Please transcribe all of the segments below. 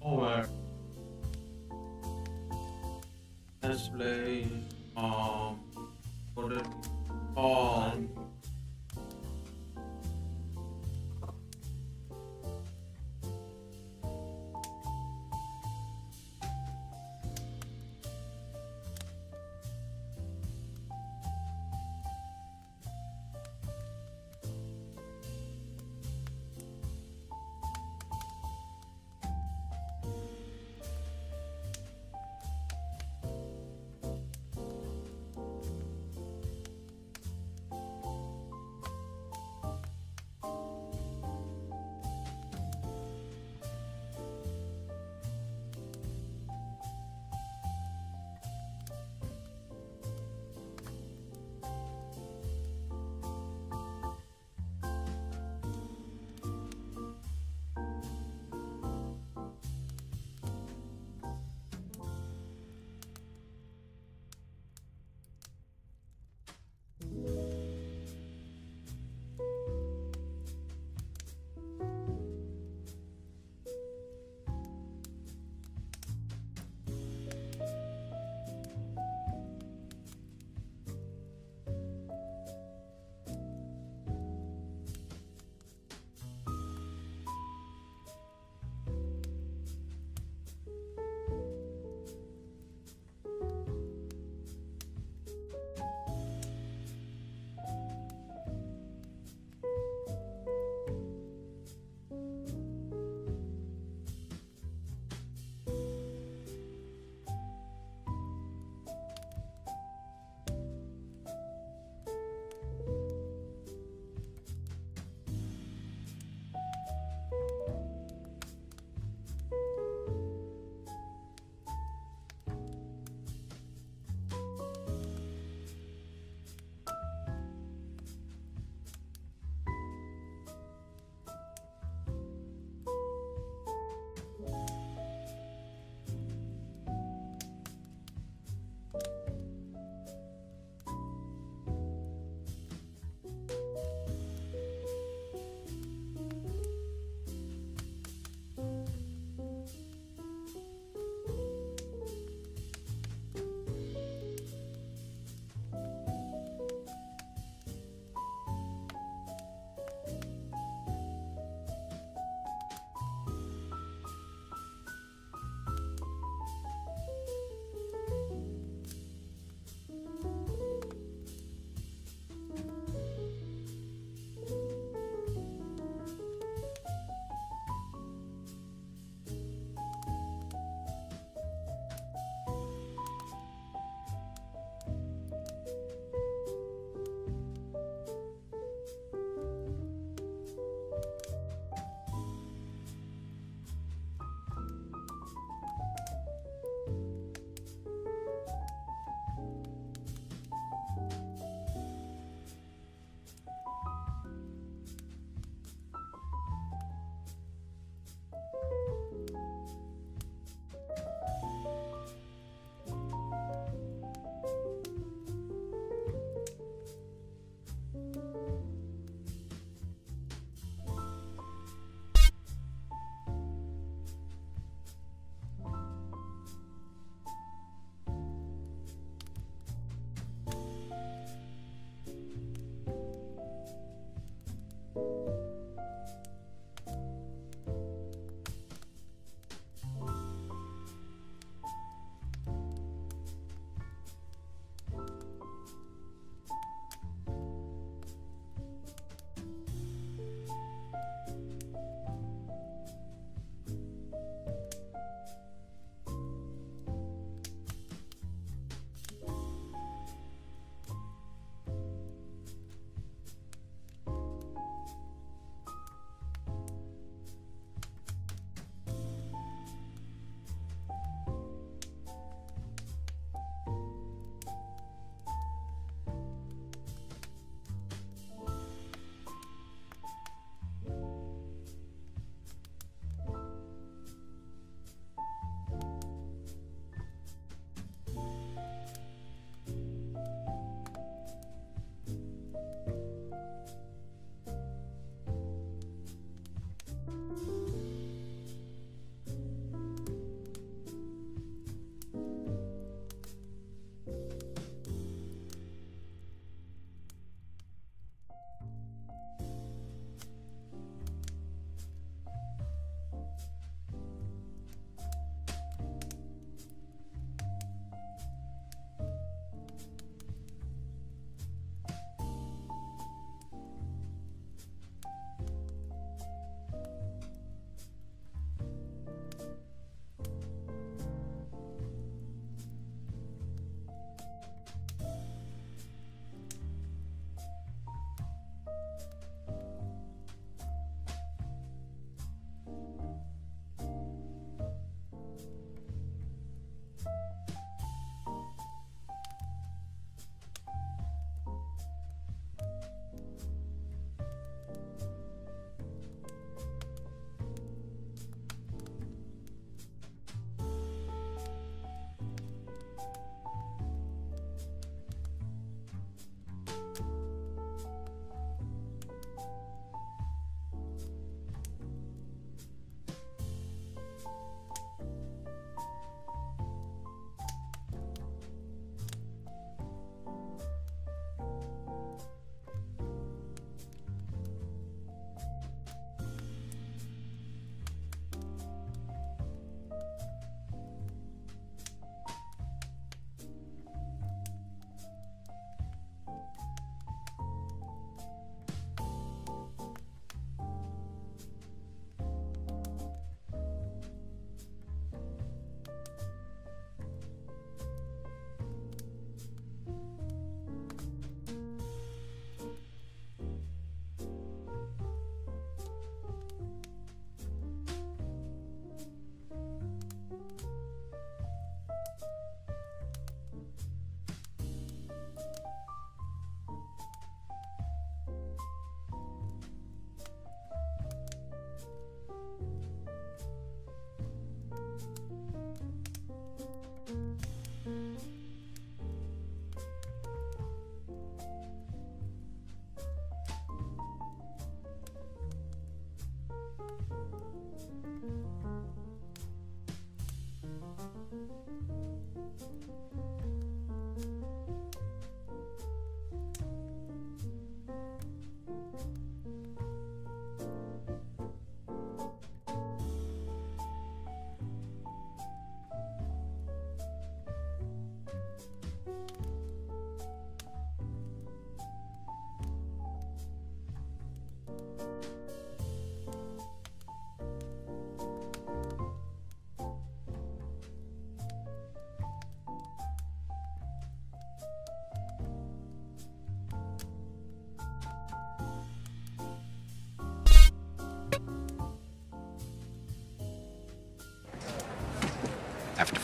Over. Let's play. What it called?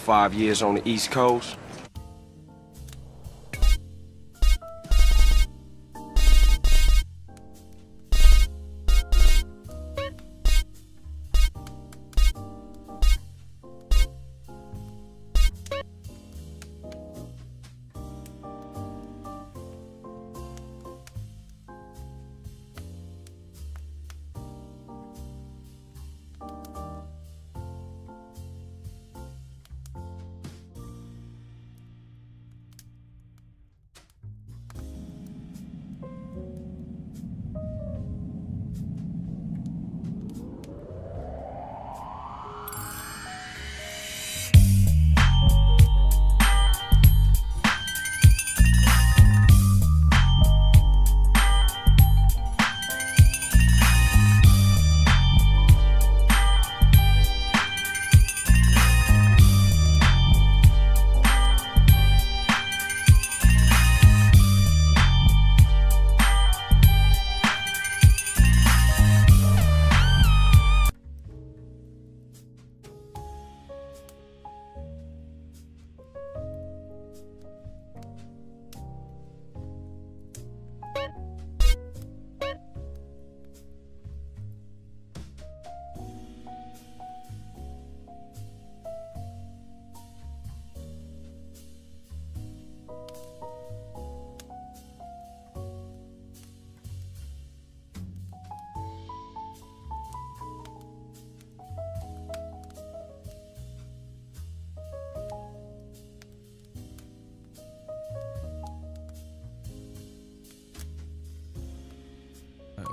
5 years on the East Coast.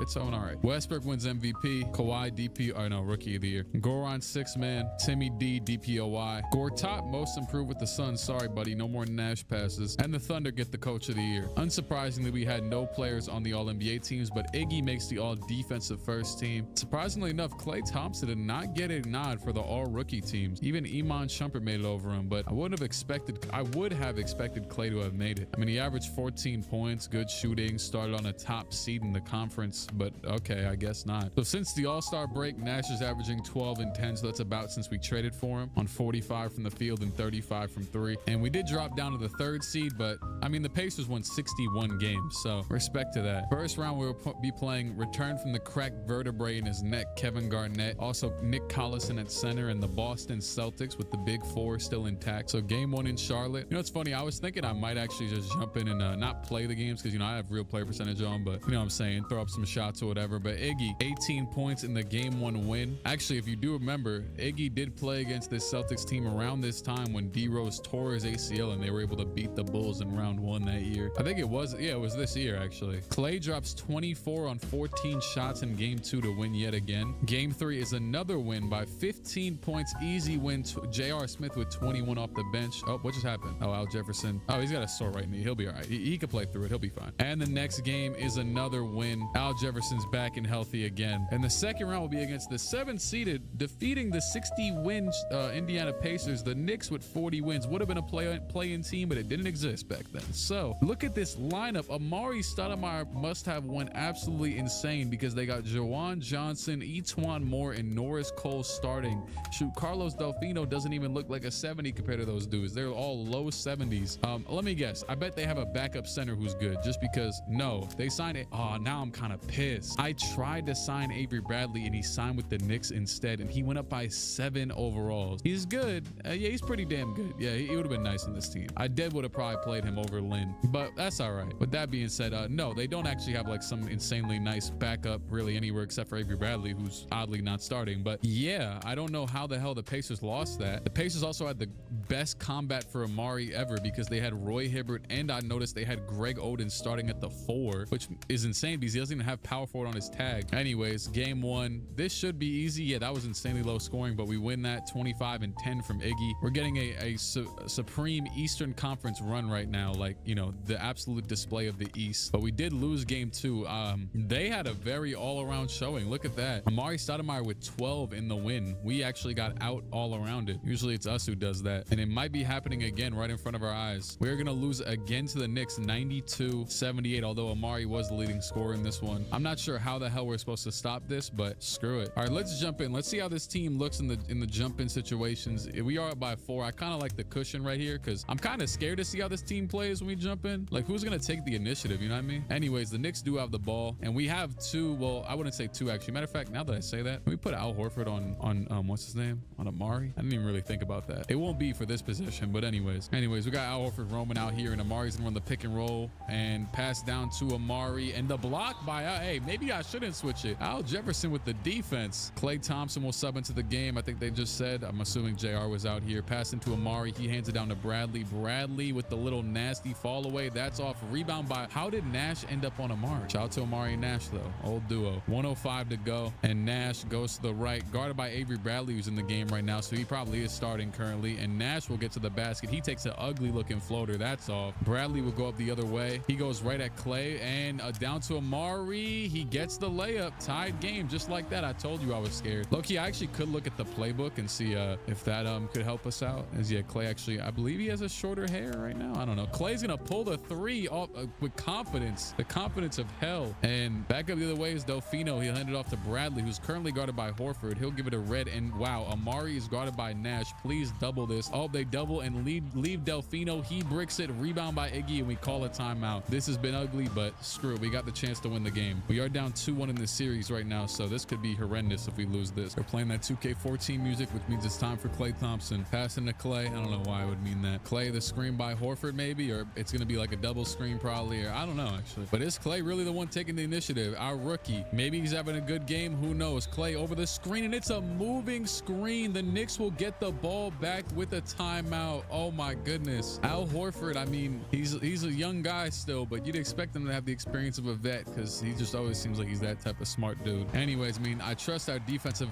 It's on all right. Westbrook wins MVP. Kawhi Rookie of the Year. Goran 6 man. Timmy D DPOY. Gortat most improved with the Suns. Sorry, buddy, no more Nash passes. And the Thunder get the Coach of the Year. Unsurprisingly, we had no players on the All NBA teams, but Iggy makes the All Defensive First Team. Surprisingly enough, Klay Thompson did not get a nod for the All Rookie teams. Even Iman Shumpert made it over him, but I would have expected Klay to have made it. I mean, he averaged 14 points, good shooting, started on a top seed in the conference, but okay, I guess not. So since the All-Star break, Nash is averaging 12 and 10, so that's about since we traded for him, on 45 from the field and 35 from 3. And we did drop down to the 3rd seed, but I mean, the Pacers won 61 games, so respect to that. First round, we will be playing return from the cracked vertebrae in his neck, Kevin Garnett. Also, Nick Collison at center, and the Boston Celtics with the big 4 still intact. So game 1 in Charlotte. You know, it's funny, I was thinking I might actually just jump in and not play the games because, you know, I have real player percentage on, but you know what I'm saying, throw up some shots or whatever. But Iggy, 18 points in the game 1 win. Actually, if you do remember, Iggy did play against this Celtics team around this time when D Rose tore his ACL and they were able to beat the Bulls in round 1 that year. I think it was this year actually. Klay drops 24 on 14 shots in game 2 to win yet again. Game 3 is another win by 15 points, easy win. J.R. Smith with 21 off the bench. Oh, what just happened? Oh, Al Jefferson. Oh, he's got a sore right knee. He'll be all right. He can play through it. He'll be fine. And the next game is another win. Al Jefferson's back and healthy again. And the second round will be against the 7th seeded, defeating the 60-win Indiana Pacers. The Knicks with 40 wins would have been a play-in team, but it didn't exist back then. So look at this lineup. Amari Stoudemire must have went absolutely insane because they got Jawan Johnson, Etuan Moore, and Norris Cole starting. Shoot, Carlos Delfino doesn't even look like a 70 compared to those dudes. They're all low 70s. Let me guess. I bet they have a backup center who's good just because no, they signed it. Oh, now I'm kind of pissed. I tried to sign Avery Bradley and he signed with the Knicks instead, and he went up by 7 overalls. He's good. Yeah, he's pretty damn good. Yeah, he would have been nice in this team. I would have probably played him over Lynn, but that's all right. With that being said, no, they don't actually have like some insanely nice backup really anywhere except for Avery Bradley, who's oddly not starting. But yeah, I don't know how the hell the Pacers lost that. The Pacers also had the best combat for Amari ever because they had Roy Hibbert, and I noticed they had Greg Oden starting at the 4, which is insane because he doesn't even have power forward on his tag. Anyways, game 1, this should be easy. Yeah, that was insanely low scoring, but we win that 25 and 10 from Iggy. We're getting a supreme Eastern Conference run right now, like, you know, the absolute display of the East. But we did lose game 2. They had a very all-around showing. Look at that. Amari Stoudemire with 12 in the win. We actually got out all around it. Usually it's us who does that, and it might be happening again right in front of our eyes. We're gonna lose again to the Knicks 92-78, although Amari was the leading scorer in this one. I'm not sure how the hell we're supposed to stop this, but screw it. All right, let's jump in. Let's see how this team looks in the jump in situations. If we are up by 4, I kind of like the cushion right here because I'm kind of scared to see how this team plays when we jump in. Like, who's going to take the initiative? You know what I mean? Anyways, the Knicks do have the ball, and we have 2. Well, I wouldn't say 2, actually. Matter of fact, now that I say that, can we put Al Horford on what's his name? On Amari? I didn't even really think about that. It won't be for this position, but anyways, we got Al Horford roaming out here, and Amari's gonna run the pick and roll and pass down to Amari, and the block by hey, maybe I shouldn't switch it. Al Jefferson with the defense. Klay Thompson will sub into the game. I think they just said. I'm assuming JR was out here. Passing to Amari. He hands it down to Bradley. Bradley with the little nasty fall away. That's off. Rebound by. How did Nash end up on Amari? Shout out to Amari and Nash though. Old duo. 105 to go, and Nash goes to the right, guarded by Avery Bradley, who's in the game right now, so he probably is starting currently. And Nash will get to the basket. He takes an ugly looking floater. That's off. Bradley will go up the other way. He goes right at Klay, and down to Amari. He gets the layup. Tied game just like that. I told you I was scared. Loki, I actually could look at the playbook and see if that could help us out. As yeah, Klay actually, I believe he has a shorter hair right now. I don't know. Klay's gonna pull the 3 off with confidence. The confidence of hell. And back up the other way is Delfino. He'll hand it off to Bradley, who's currently guarded by Horford. He'll give it a red, and wow, Amari is guarded by Nash. Please double this. Oh, they double and leave Delfino. He bricks it. Rebound by Iggy, and we call a timeout. This has been ugly, but screw it. We got the chance to win the game. We are down 2-1 in this series right now, so this could be horrendous if we lose this. They're playing that 2K14 music, which means it's time for Klay Thompson. Passing to Klay. I don't know why I would mean that. Klay, the screen by Horford maybe, or it's going to be like a double screen probably, or I don't know actually. But is Klay really the one taking the initiative? Our rookie. Maybe he's having a good game. Who knows? Klay over the screen, and it's a moving screen. The Knicks will get the ball back with a timeout. Oh my goodness. Al Horford, I mean, he's a young guy still, but you'd expect him to have the experience of a vet because he just always seems like he's that type of smart dude. Anyways, I mean, I trust our defensive,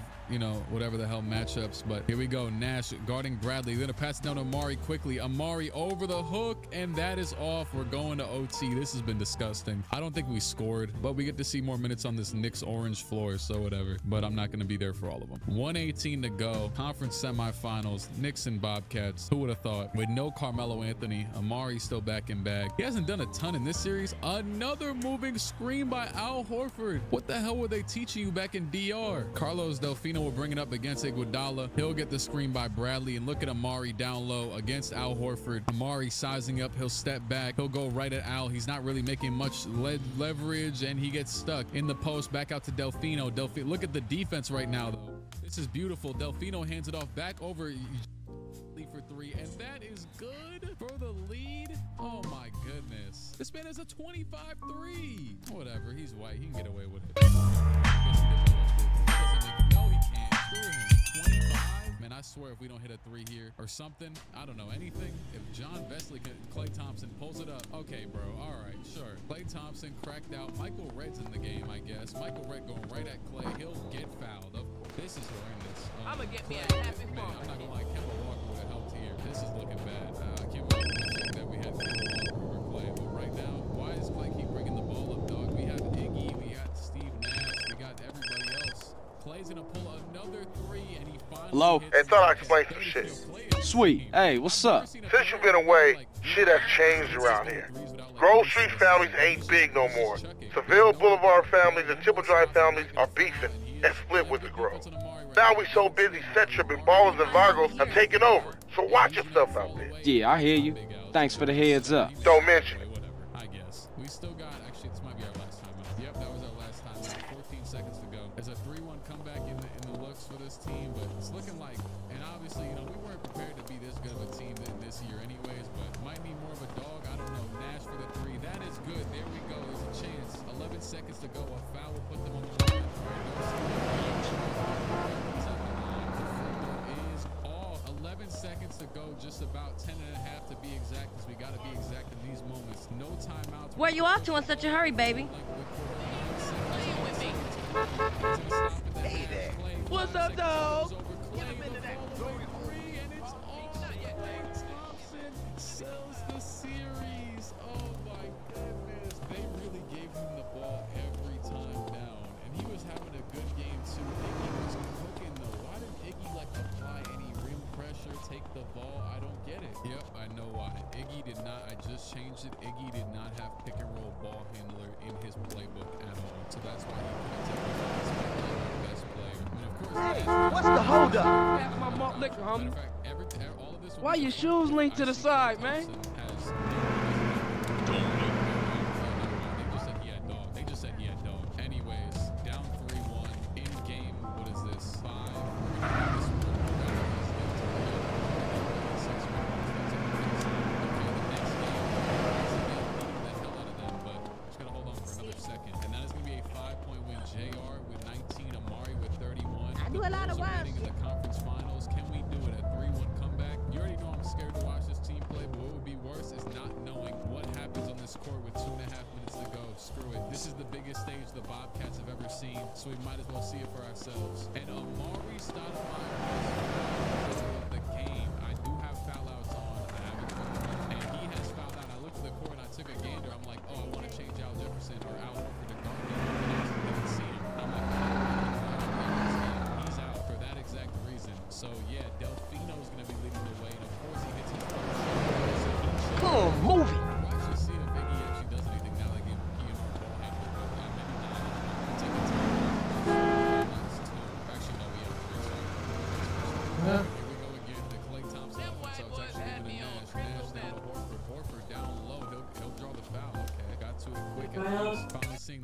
whatever the hell matchups, but here we go. Nash guarding Bradley. They're gonna pass it down to Amari quickly. Amari over the hook, and that is off. We're going to OT. This has been disgusting. I don't think we scored, but we get to see more minutes on this Knicks orange floor, so whatever. But I'm not gonna be there for all of them. 1:18 to go. Conference semifinals. Knicks and Bobcats. Who would have thought? With no Carmelo Anthony, Amari still back in bag. He hasn't done a ton in this series. Another moving screen by Al Horford. What the hell were they teaching you back in DR? Carlos Delfino will bring it up against Iguodala. He'll get the screen by Bradley, and look at Amari down low against Al Horford. Amari sizing up. He'll step back. He'll go right at Al. He's not really making much leverage, and he gets stuck in the post. Back out to Delfino. Look at the defense right now, though. This is beautiful. Delfino hands it off back over for 3, and that is good for the lead. Oh my goodness. This man is a 25-3. Whatever. He's white. He can get away with it. No, he can't. Screw him. 25. Man, I swear if we don't hit a 3 here or something, I don't know, anything. If John Vesley, Klay Thompson pulls it up. Okay, bro. All right, sure. Klay Thompson cracked out. Michael Redd's in the game, I guess. Michael Redd going right at Klay. He'll get fouled. This is horrendous. I'm gonna get me a happy man, phone. I'm not gonna lie. Kemba Walker would have helped here. This is looking bad. I can't believe that we had Kemba Walker over Klay. But right now, why does Klay keep bringing the ball up, dog? We have Iggy, we got Steve Nash, we got everybody else. Klay's gonna pull another 3, and he finally. Hello? Hey, thought I'd explain some shit. Sweet. Hey, what's up? Since you've been away, shit has changed around here. Grove Street families ain't big no more. Seville Boulevard families and Triple Drive families are beefing and split with the Grove. Now we so busy, set tripping, ballers and Vargos have taken over. So watch yourself out there. Yeah, I hear you. Thanks for the heads up. Don't mention it. I guess. We still got, actually, this might be our last time out. Yep, that was our last time out. 14 seconds to go. There's a 3-1 comeback in the looks for this team, but it's looking like, and obviously, we weren't prepared to be this good of a team this year anyways, but might need more of a dog. I don't know. Nash for the 3. That is good. There we go. There's a chance. 11 seconds to go. A foul will put them on the line. Is off. 11 seconds to go. Just about 10 and a half to be exact, because we got to be exact in these moments. No timeouts. Where you off to in such a hurry, baby? Hey there. What's up, dog? Sells the series. Oh my goodness. They really gave him the ball every time down. And he was having a good game too. Iggy was cooking though. Why didn't Iggy apply any rim pressure, take the ball? I don't get it. Yep, I know why. Iggy did not, I just changed it. Iggy did not have pick and roll ball handler in his playbook at all. So that's why he couldn't take the best player. And of course, Hey, what's the holdup? That's my malt liquor, homie. matter of fact, all of this Why your shoes linked to the side, man? They just said he had dog. Anyways, down 3-1 in game. What is this? 5. We're gonna do this one. JR with 19, Amari with 31. I do a lot of wild in shit. the conference finals. Can we do it? A 3-1 comeback? You already know I'm scared to watch this team play, but what would be worse is not knowing what happens on this court with 2.5 minutes to go. Screw it. This is the biggest stage the Bobcats have ever seen, so we might as well see it for ourselves. And Amari Stoudemire is the game. I do have foul outs on. I haven't and he has fouled out. I looked at the court and I took a gander. I'm like, oh, I want to change Al Jefferson or Al Horford to guard him. He's out for that exact reason. So yeah, Delfino's gonna be leading the way, and of course he hits his first shot. Come on, move it. We'll actually see if Iggy actually does anything now that game. He and our ball handler, but maybe not. Take it to actually no, we have 3 shots. Here we go again to Klay Thompson. So it's actually going to Nash down to Horford. Horford down low. He'll draw the foul. Okay, got to it quick. And finally seeing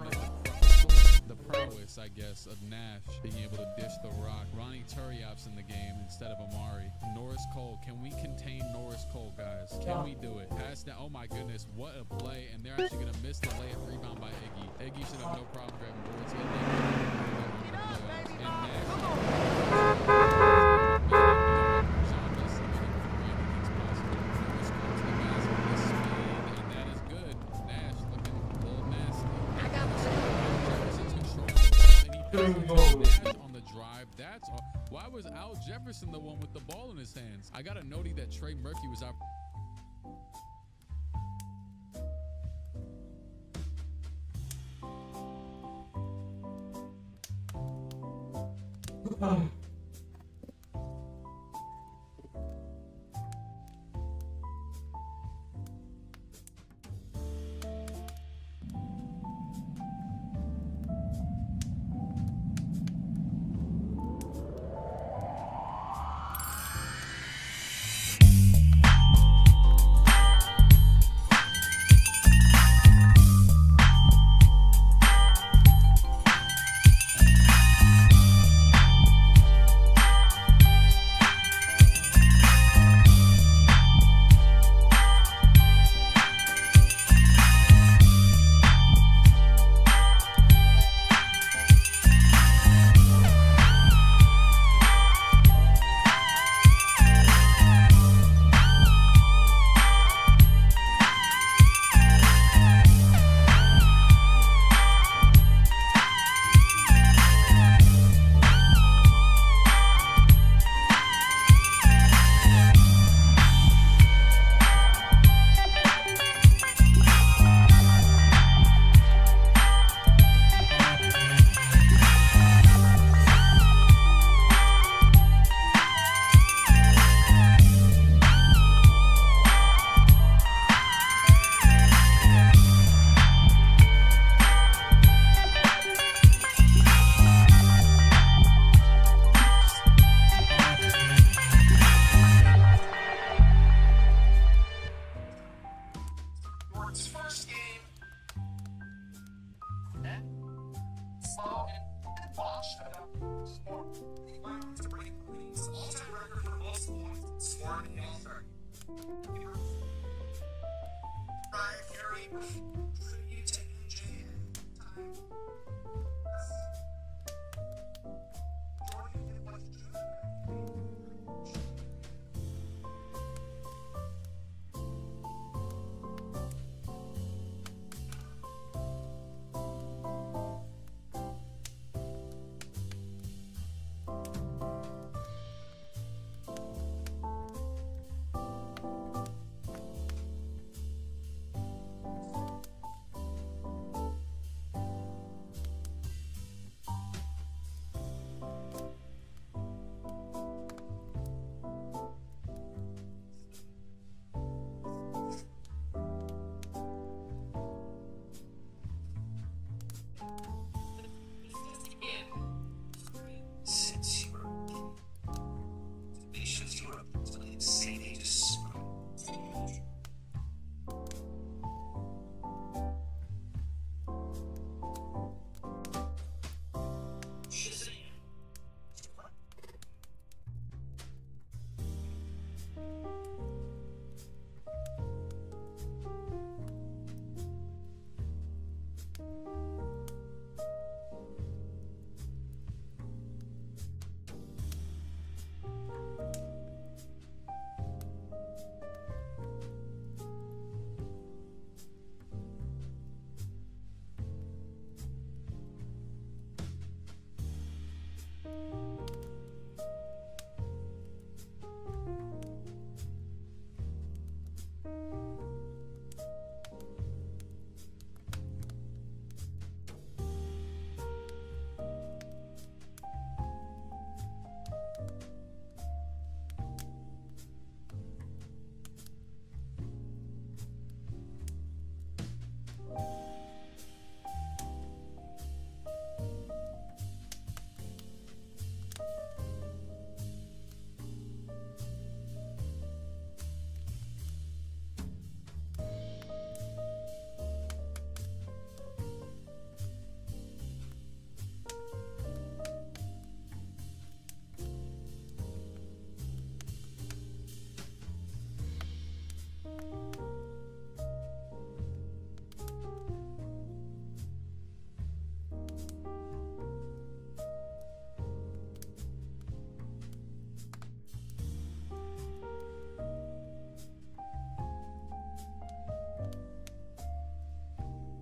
the prowess, I guess, of Nash being able to dish the rock. Ronnie Turiaf's in the game instead of Amari. Norris Cole, can we contain Norris Cole, guys? Can we do it? Pass down. Oh my goodness, what a play! And they're actually gonna miss the layup rebound by Iggy. Iggy should have no problem grabbing boards. And that is good. Nash looking a little nasty. On the drive, that's all. Why was Al Jefferson the one with the ball in his hands? I got a notie that Trey Murphy was out.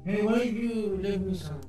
Hey, why you leave me some?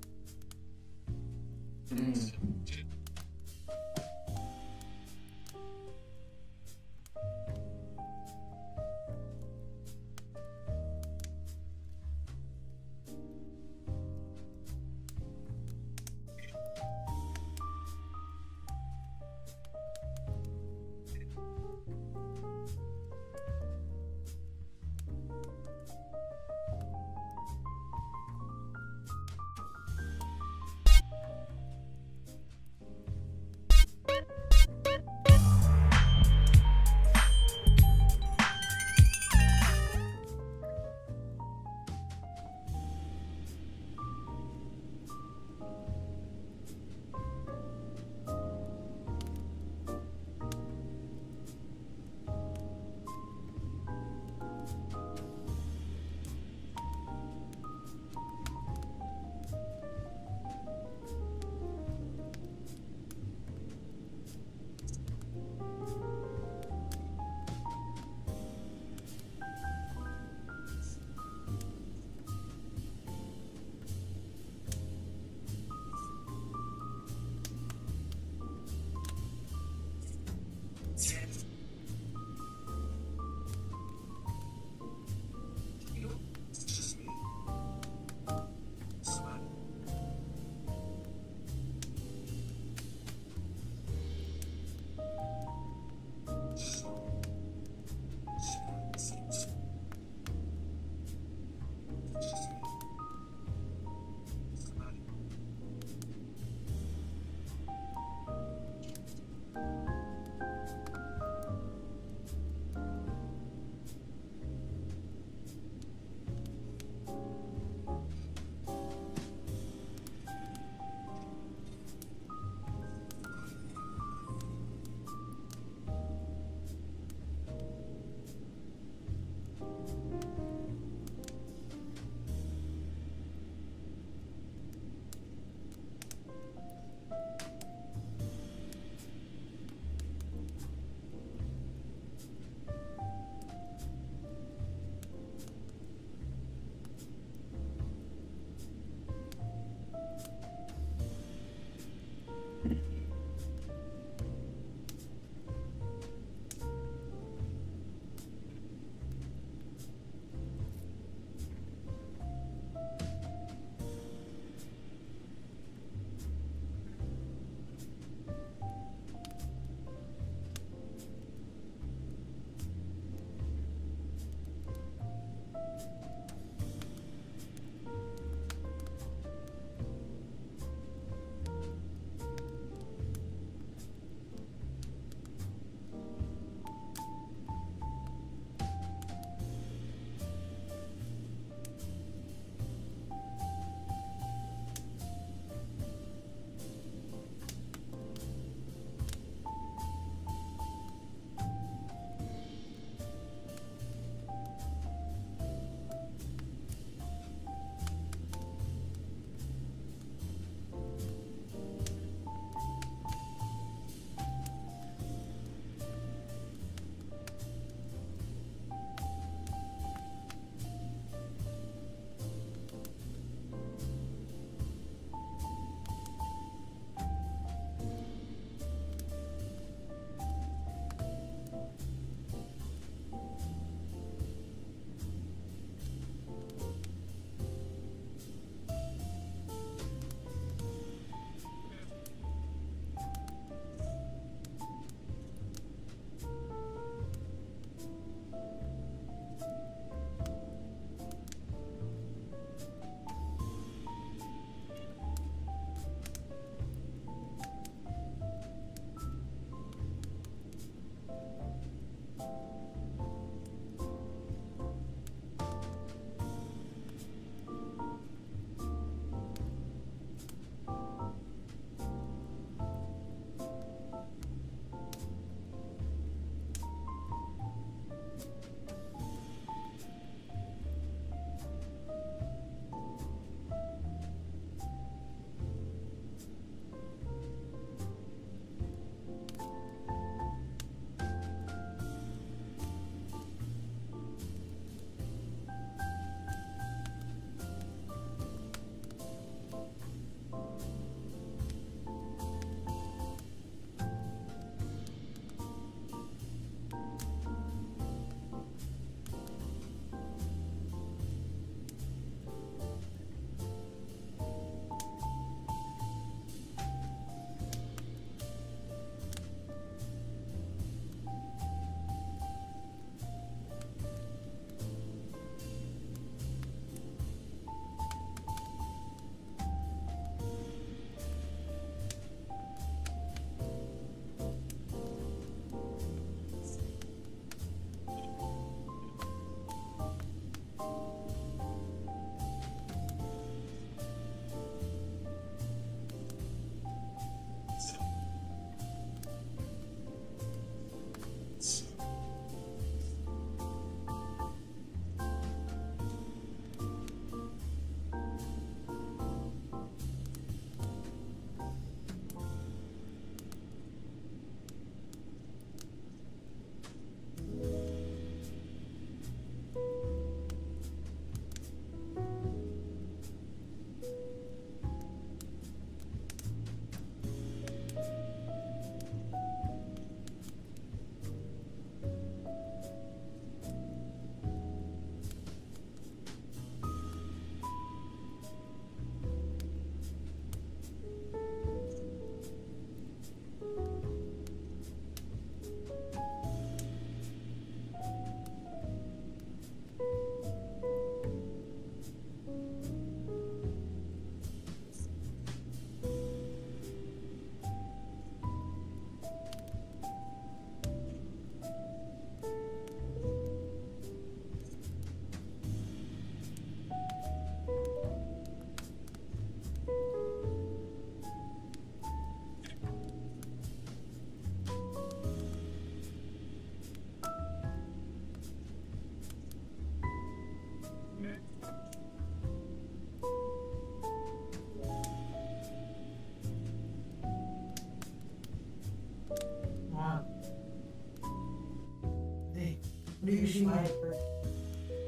Hindi kasi hyper.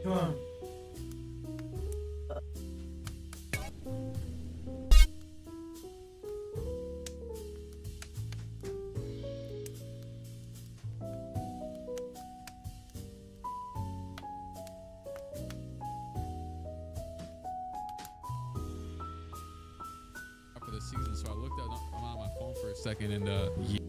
Come on. For the season, so I looked at I'm on my phone for a second, and yeah.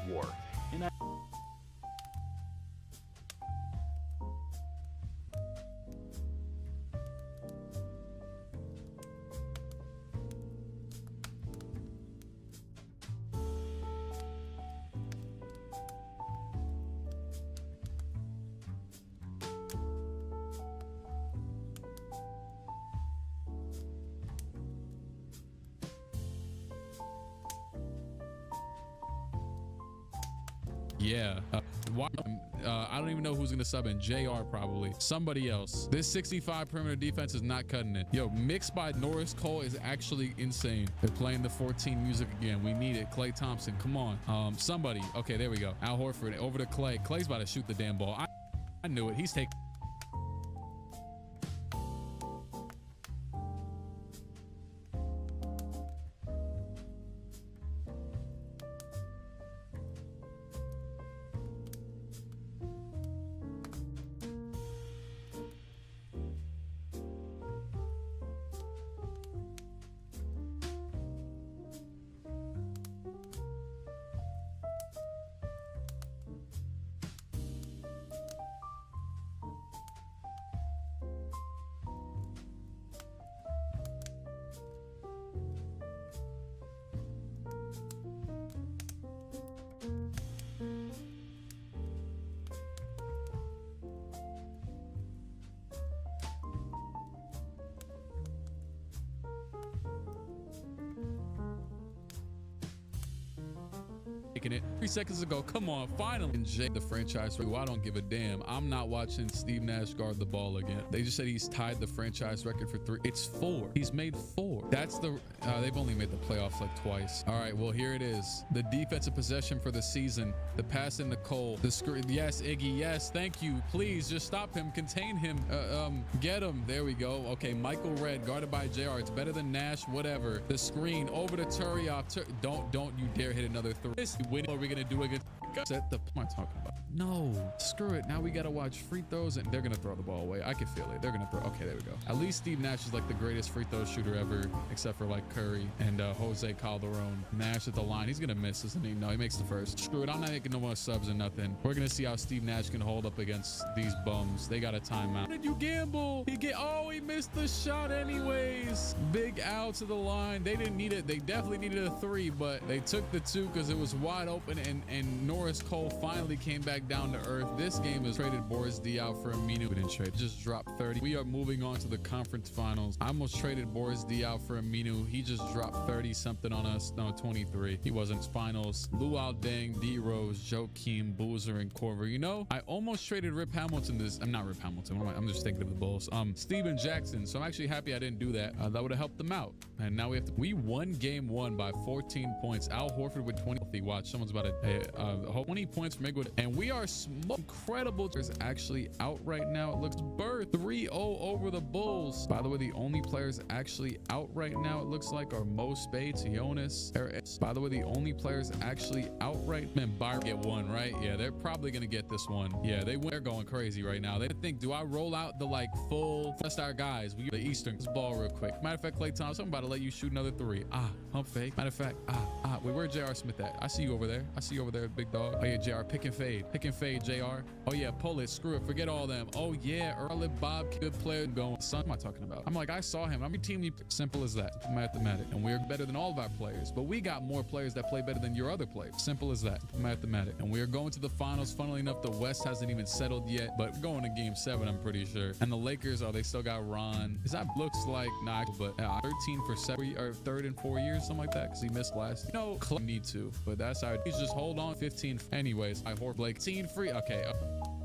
War. Yeah. I don't even know who's going to sub in. JR probably. Somebody else. This 65 perimeter defense is not cutting it. Yo, mixed by Norris Cole is actually insane. They're playing the 14 music again. We need it. Klay Thompson, come on. Somebody. Okay, there we go. Al Horford over to Klay. Klay's about to shoot the damn ball. I knew it. He's taking... making it. 3 seconds ago. Come on, finally. And Jay, the franchise, I don't give a damn. I'm not watching Steve Nash guard the ball again. They just said he's tied the franchise record for 3. It's 4. He's made 4. That's the, they've only made the playoffs like twice. All right, well, here it is. The defensive possession for the season. The pass into Cole. The screen. Yes, Iggy. Yes, thank you. Please just stop him. Contain him. Get him. There we go. Okay, Michael Redd guarded by JR. It's better than Nash. Whatever. The screen over to Turioff. Don't you dare hit another 3. This win. What are we gonna do against? Set the. What am I talking about? No, screw it. Now we gotta watch free throws, and they're gonna throw the ball away. I can feel it. They're gonna throw. Okay, there we go. At least Steve Nash is like the greatest free throw shooter ever, except for like Curry and Jose Calderon. Nash at the line. He's gonna miss, isn't he? No, he makes the first. Screw it. I'm not making no more subs or nothing. We're gonna see how Steve Nash can hold up against these bums. They got a timeout. How did you gamble? He missed the shot anyways. Big out to the line. They didn't need it. They definitely needed a 3, but they took the 2 because it was wide open, and Norris Cole finally came back down to earth. This game has traded Boris D out for Aminu. We didn't trade. Just dropped 30. We are moving on to the conference finals. I almost traded Boris D out for Aminu. He just dropped 30 something on us. No, 23. He wasn't. Finals. Luau Deng, D Rose, Joakim, Boozer, and Corver. You know, I almost traded Rip Hamilton this. I'm not Rip Hamilton. I'm just thinking of the Bulls. Steven Jackson. So I'm actually happy I didn't do that. That would have helped them out. And now we won game 1 by 14 points. Al Horford with 20. Watch, someone's about to 20 points from Igwood. And we are incredible. There's actually out right now. It looks birth 3-0 over the Bulls. By the way, the only players actually out right now, it looks like, are Mo Spades, Jonas. By the way, the only players actually out right, man, Byron get 1, right? Yeah, they're probably gonna get this one. Yeah, they're going crazy right now. They think, do I roll out the like full test our guys? We the Eastern ball real quick. Matter of fact, Klay Thompson, I'm about to let you shoot another 3. Pump fake. Matter of fact, wait, where J.R. Smith at? I see you over there. Big dog. Oh yeah, JR, pick and fade, JR. Oh yeah, pull it, screw it, forget all them. Oh yeah, Earl Bob, good player. Going, son, what am I talking about? I'm like, I saw him. I'm your team. Simple as that. Mathematic. And we're better than all of our players, but we got more players that play better than your other players. Simple as that. Mathematic. And we are going to the finals. Funnily enough, the West hasn't even settled yet, but we're going to game 7, I'm pretty sure. And the Lakers, they still got Ron. That looks like, nah, but 13 for 7 or 3rd in 4 years, something like that, because he missed last. No, need to, but that's how he's just hold on. 15. Anyways, I hope Blake 15 free. Okay.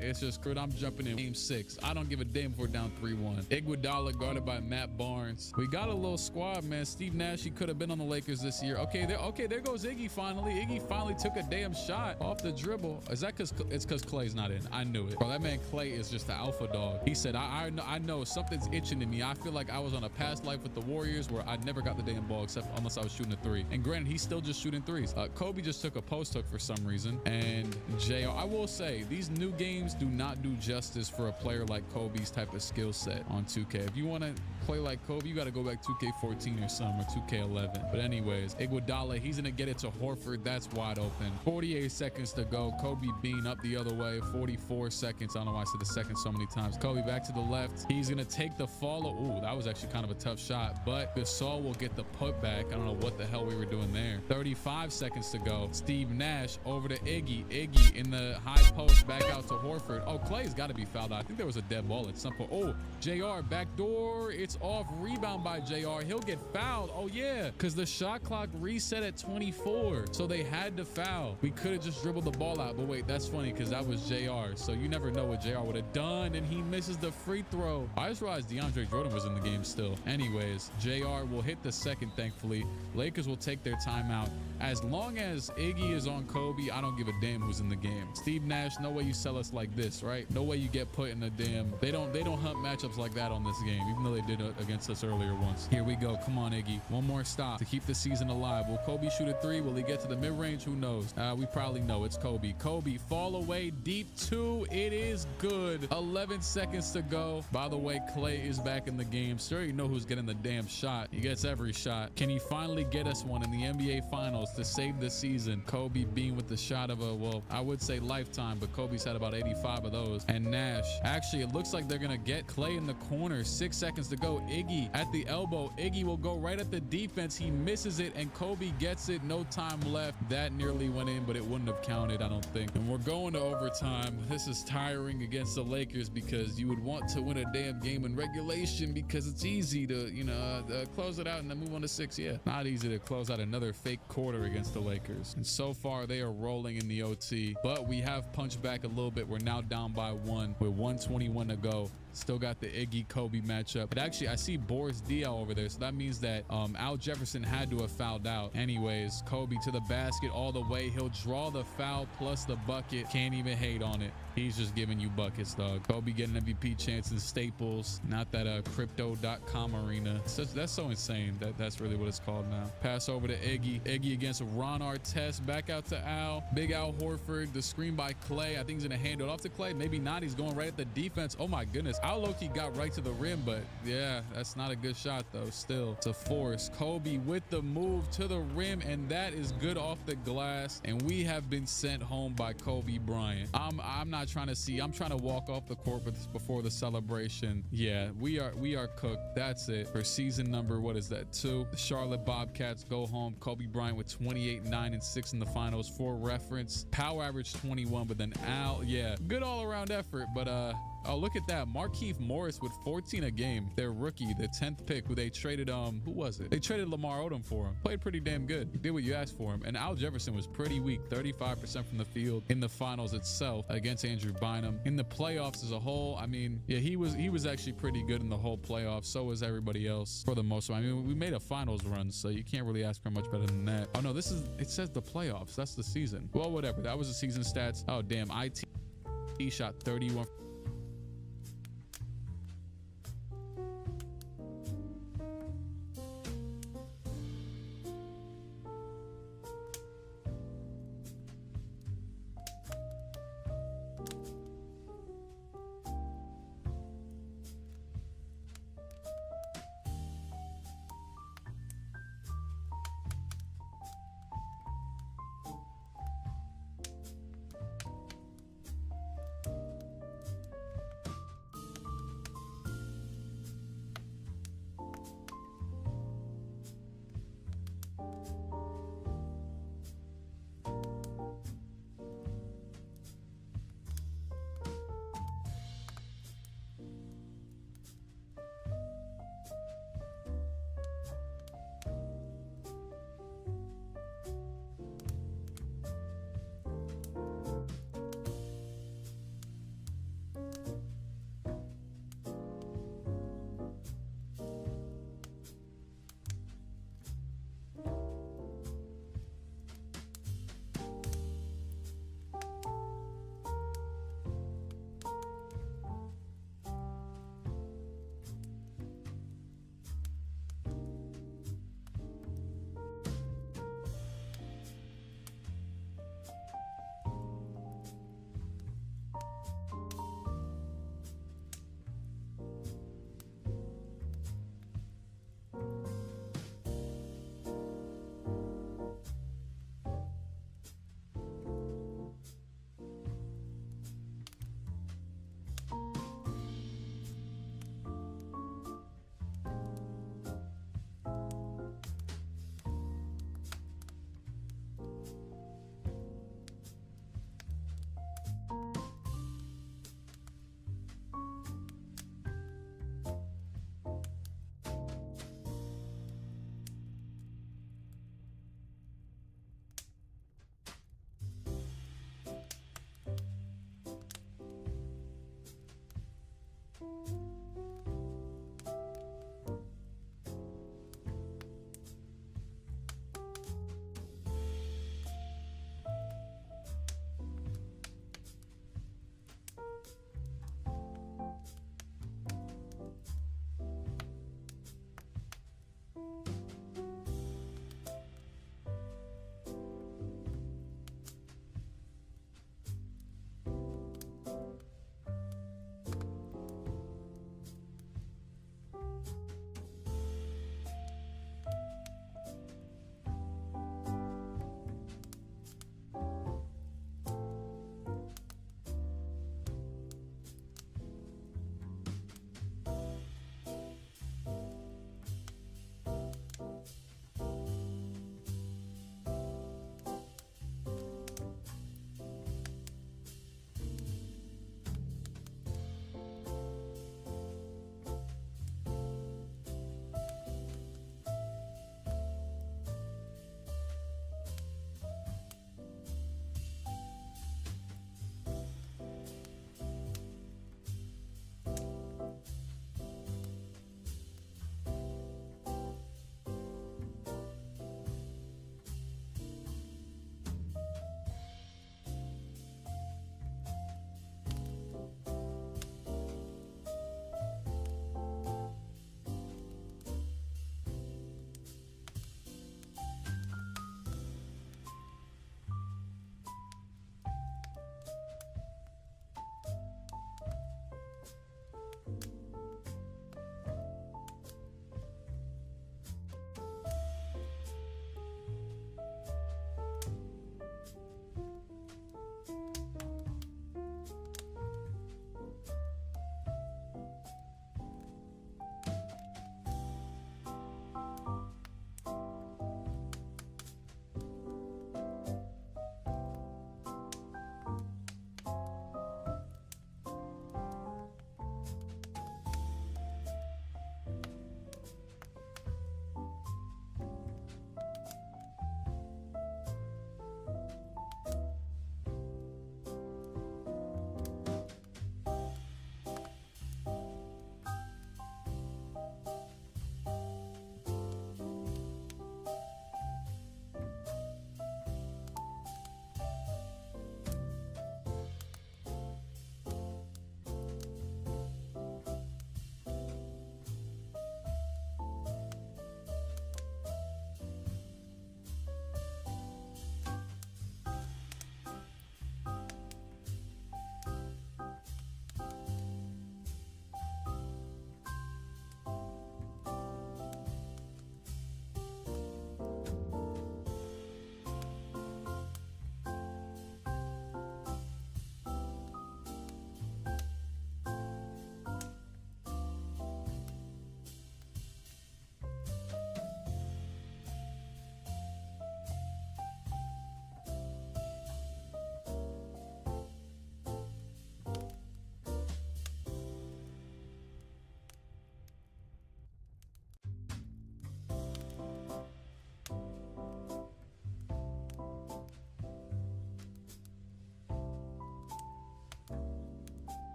It's just good. I'm jumping in game 6. I don't give a damn if we're down 3-1. Iguodala guarded by Matt Barnes. We got a little squad, man. Steve Nash, he could have been on the Lakers this year. Okay, there goes Iggy finally. Iggy finally took a damn shot off the dribble. Is that because it's because Clay's not in? I knew it. Bro, that man Clay is just the alpha dog. He said, I know something's itching in me. I feel like I was on a past life with the Warriors where I never got the damn ball unless I was shooting a 3. And granted, he's still just shooting 3s. Kobe just took a post hook for some reason. And JR, I will say, these new games do not do justice for a player like Kobe's type of skill set on 2K. If you want to play like Kobe, you got to go back 2K14 or something, or 2K11. But anyways, Iguodala, he's going to get it to Horford. That's wide open. 48 seconds to go. Kobe Bean up the other way. 44 seconds. I don't know why I said the second so many times. Kobe back to the left. He's going to take the follow. Ooh, that was actually kind of a tough shot, but Gasol will get the putback. I don't know what the hell we were doing there. 35 seconds to go. Steve Nash over to Iggy. Iggy in the high post, back out to Horford. Oh, Clay's got to be fouled out. I think there was a dead ball at some point. Oh, JR back door. It's off. Rebound by JR. He'll get fouled. Oh yeah, because the shot clock reset at 24, so they had to foul. We could have just dribbled the ball out, but wait, that's funny because that was JR, so you never know what JR would have done, and he misses the free throw. I just realized DeAndre Jordan was in the game still. Anyways, JR will hit the second, thankfully. Lakers will take their timeout. As long as Iggy is on Kobe, I don't give a damn who's in the game. Steve Nash, no way you sell us like this, right? No way you get put in a damn. They don't hunt matchups like that on this game, even though they did it against us earlier once. Here we go. Come on, Iggy. One more stop to keep the season alive. Will Kobe shoot a 3? Will he get to the mid-range? Who knows? We probably know it's Kobe. Kobe, fall away, deep 2. It is good. 11 seconds to go. By the way, Clay is back in the game. Sure, you know who's getting the damn shot. He gets every shot. Can he finally get us one in the NBA Finals to save the season? Kobe Bean with the shot of a, well, I would say lifetime, but Kobe's had about 8 85 of those. And Nash. Actually, it looks like they're going to get Clay in the corner. 6 seconds to go. Iggy at the elbow. Iggy will go right at the defense. He misses it, and Kobe gets it. No time left. That nearly went in, but it wouldn't have counted, I don't think. And we're going to overtime. This is tiring against the Lakers because you would want to win a damn game in regulation because it's easy to, you know, close it out and then move on to 6. Yeah, not easy to close out another fake quarter against the Lakers. And so far, they are rolling in the OT, but we have punched back a little bit. We're now down by 1 with 1:21 to go. Still got the Iggy Kobe matchup. But actually, I see Boris Diaw over there. So that means that Al Jefferson had to have fouled out. Anyways, Kobe to the basket all the way. He'll draw the foul plus the bucket. Can't even hate on it. He's just giving you buckets, dog. Kobe getting MVP chance in Staples, not that crypto.com arena. That's so insane. That's really what it's called now. Pass over to Iggy. Iggy against Ron Artest. Back out to Al. Big Al Horford. The screen by Clay. I think he's going to hand it off to Clay. Maybe not. He's going right at the defense. Oh, my goodness. Al low-key got right to the rim, but yeah, that's not a good shot, though. Still, it's a force. Kobe with the move to the rim, and that is good off the glass. And we have been sent home by Kobe Bryant. I'm not trying to see. I'm trying to walk off the court before the celebration. Yeah, we are cooked. That's it for season number, what is that, 2? The Charlotte Bobcats go home. Kobe Bryant with 28, 9, and 6 in the finals. For reference, power average 21, but then Al, yeah, good all-around effort. But oh, look at that. Markieff Morris with 14 a game. Their rookie, the 10th pick, who they traded, who was it? They traded Lamar Odom for him. Played pretty damn good. He did what you asked for him. And Al Jefferson was pretty weak, 35% from the field in the finals itself against Andrew Bynum. In the playoffs as a whole, I mean, yeah, he was actually pretty good in the whole playoffs. So was everybody else for the most part. I mean, we made a finals run, so you can't really ask for much better than that. Oh, no, it says the playoffs. That's the season. Well, whatever. That was the season stats. Oh, damn. He shot 31.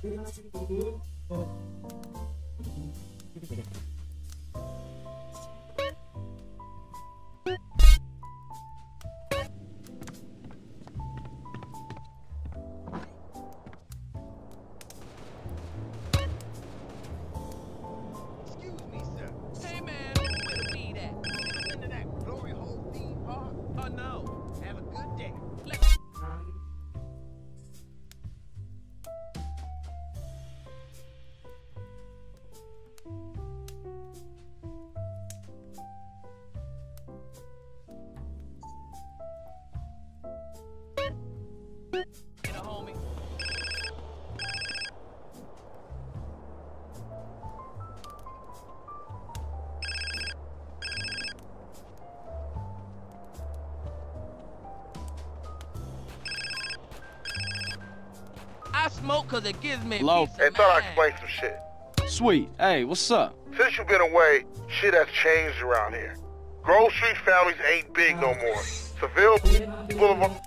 Excuse me, sir. Hey, man, where the weed at? Into that glory hole theme park. Oh, no. Have a good day. Get a homie. I smoke cause it gives me Hello? peace Hey, of thought I'd mind. explain some shit. Sweet. Hey, what's up? Since you've been away, shit has changed around here. Grove Street families ain't big no more. Seville Boulevard.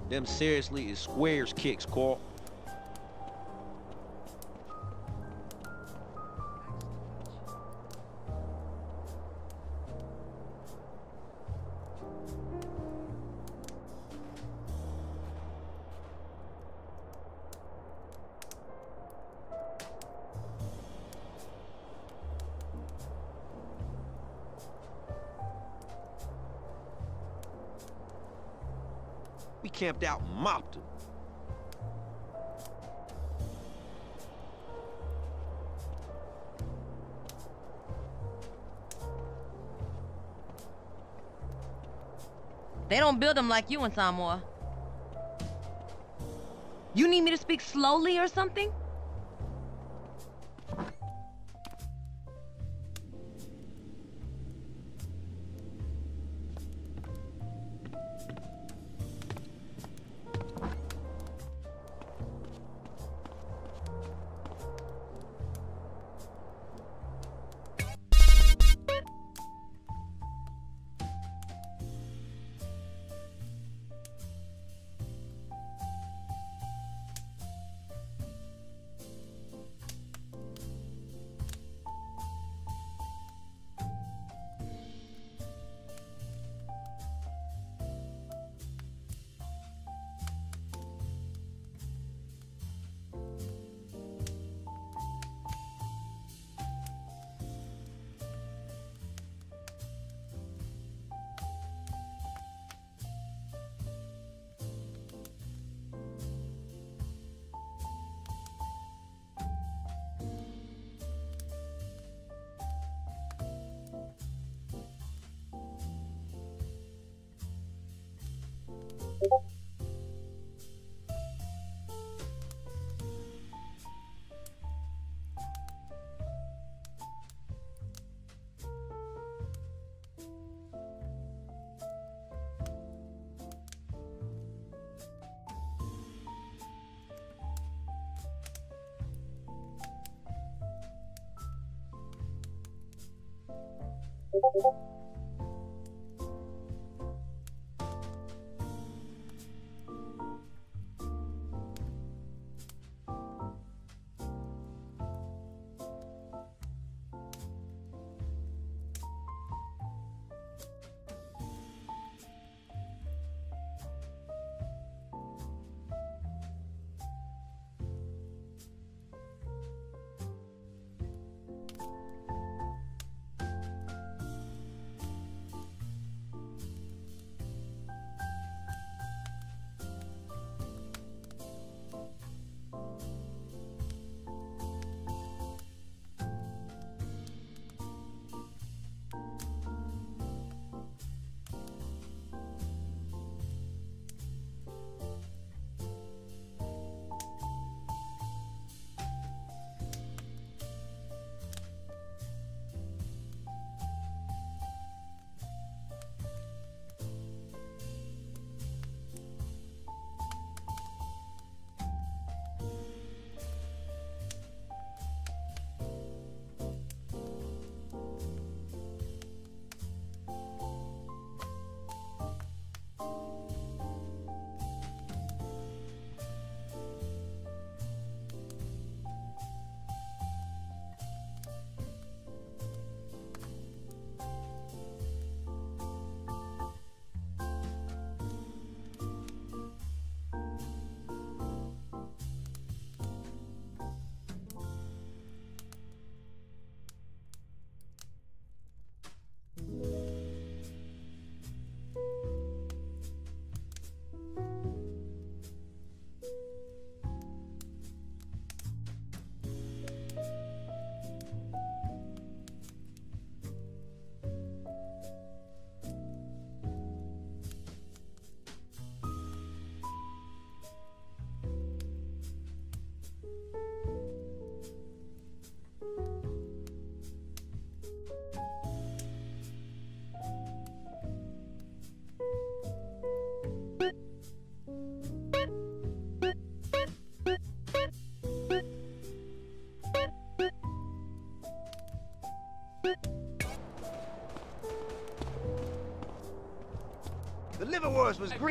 Them seriously is squares kicks, Corp. We camped out and mopped them. They don't build them like you in Samoa. You need me to speak slowly or something?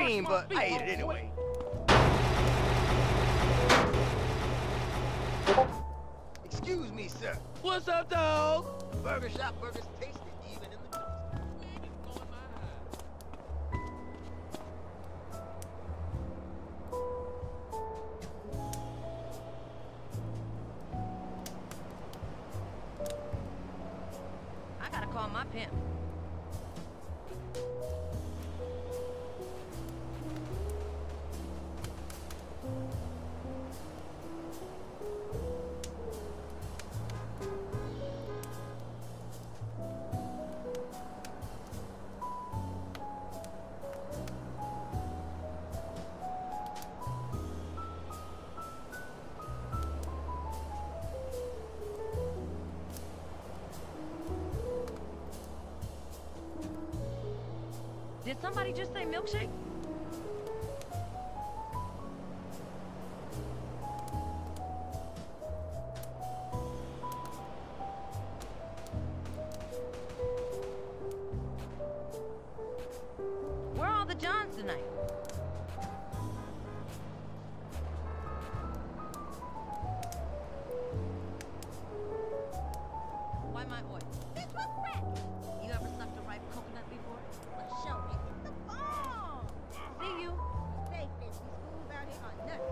cream, but I ate it anyway. Excuse me, sir. What's up, dog? Burger shop burgers taste it even in the dust. Man, you blowing my high. I gotta call my pimp. Did somebody just say milkshake? Where are all the Johns tonight? Why my oil? This was crack. You ever sucked a ripe coconut before? For sure, this is the bomb. See you. Safe, bitch. These fools out here are nuts.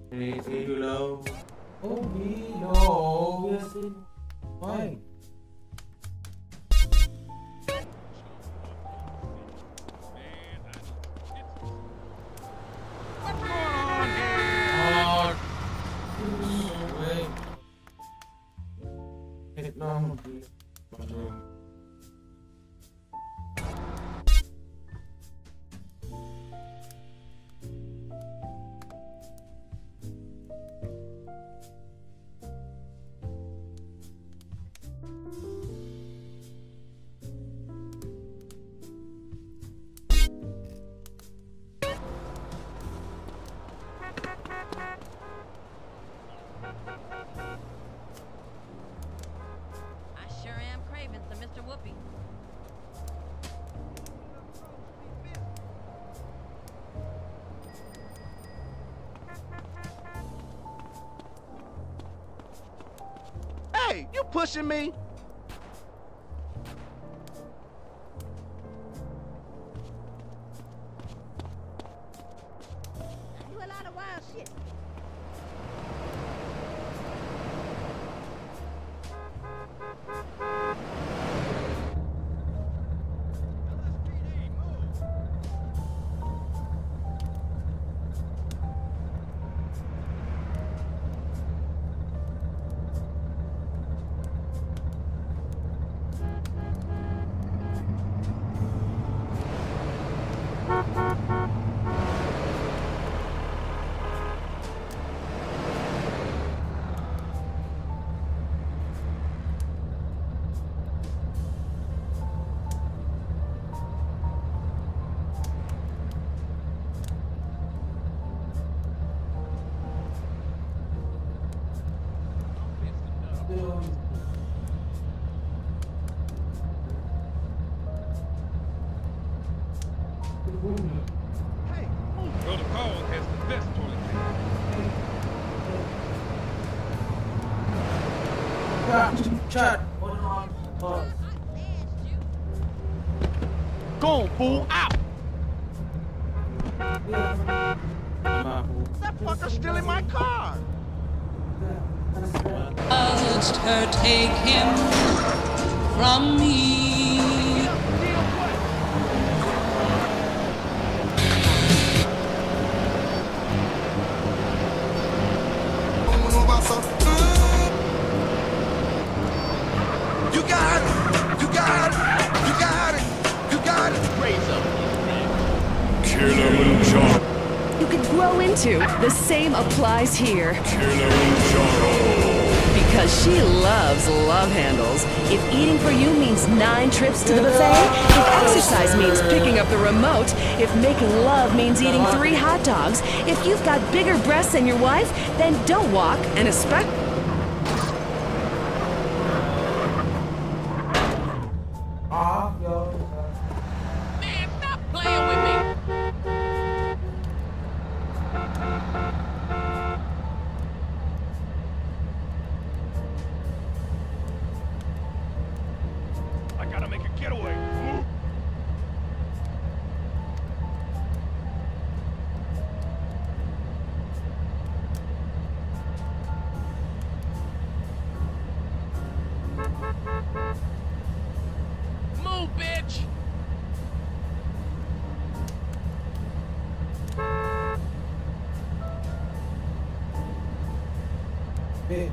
Anything you love? Oh, we know. Yes, why? I sure am craving some Mr. Whoopi. Hey, you pushing me? I do a lot of wild shit. Hey, Brother Paul has the best toilet paper. Chat. I asked you. Go on, fool, out! That fucker's stealing my car. Must her take him from me. You got it, you got it, you got it, you got it. Raise up. Kilimanjaro. You could grow into. The same applies here. Kilimanjaro. Because she loves love handles. If eating for you means 9 trips to the buffet, if exercise means picking up the remote, if making love means eating 3 hot dogs, if you've got bigger breasts than your wife, then don't walk and especially... Man, stop playing with me. I gotta make a getaway. Move. Move, bitch. Bitch.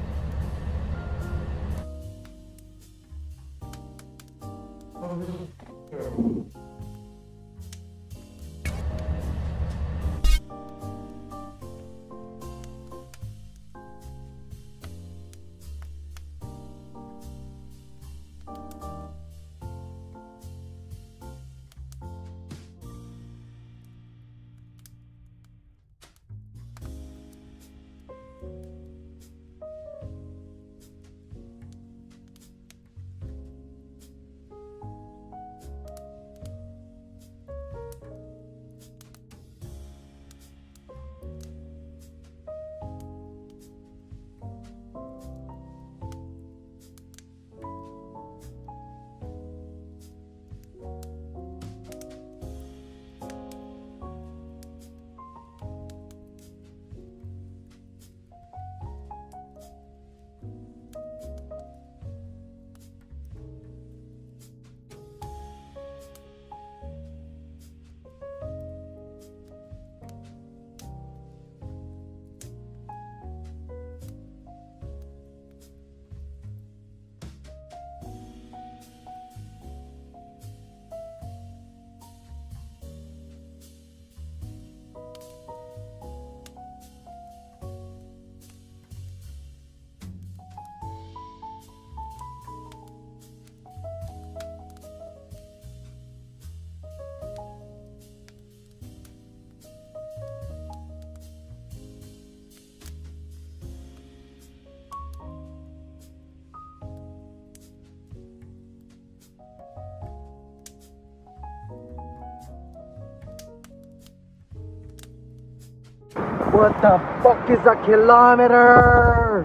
What the fuck is a kilometer?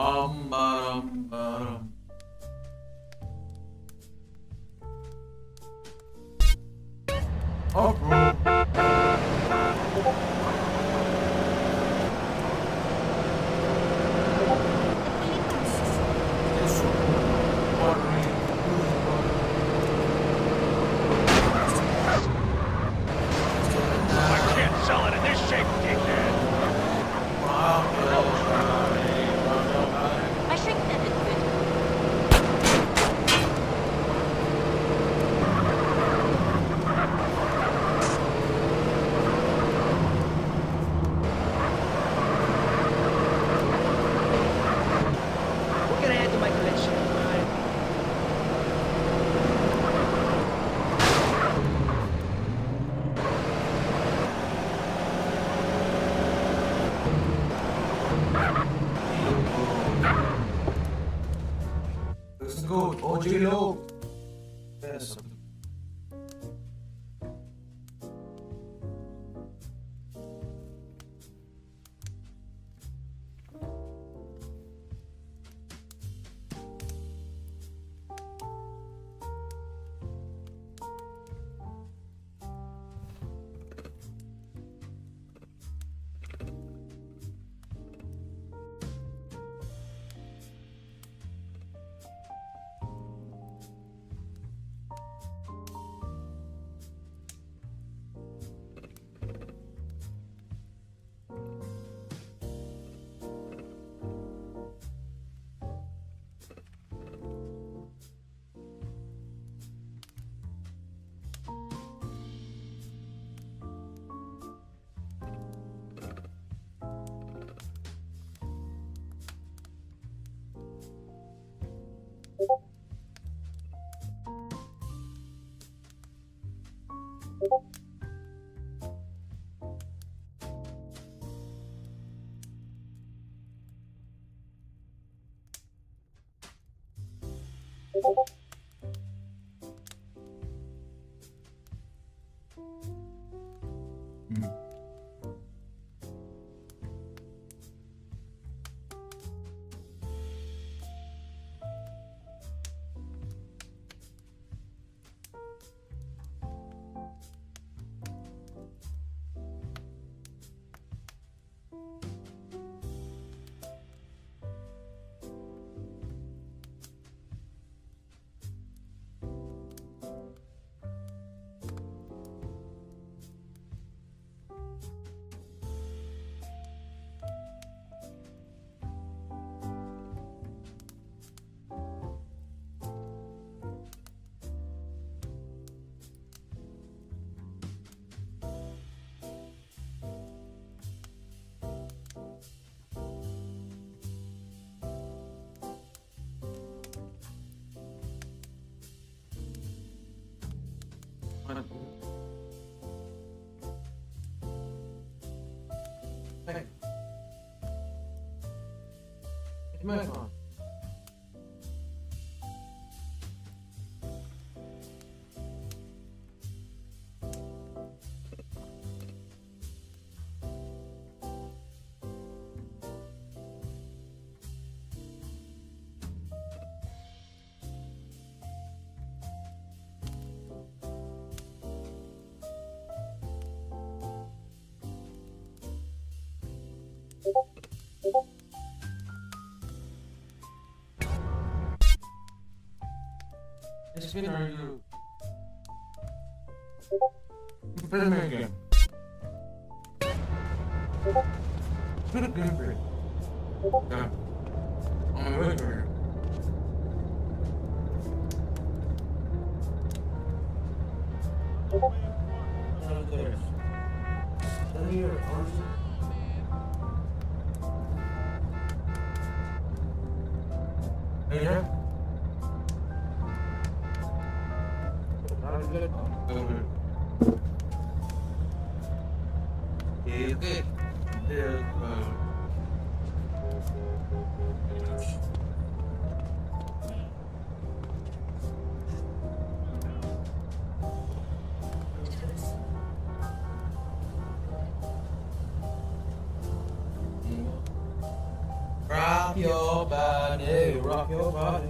Ba-dum. Oh, bro. I can't sell it in this shape, dickhead. I think that is good. We're gonna add to my collection. Listen good. OG low. Yes. Hey. It's my phone. It's been very good. Play me again. Spit it game for it. Yeah. I'm waiting for you. Tell me your answer. Hey, yeah? Bro. Rock your body, rock your body.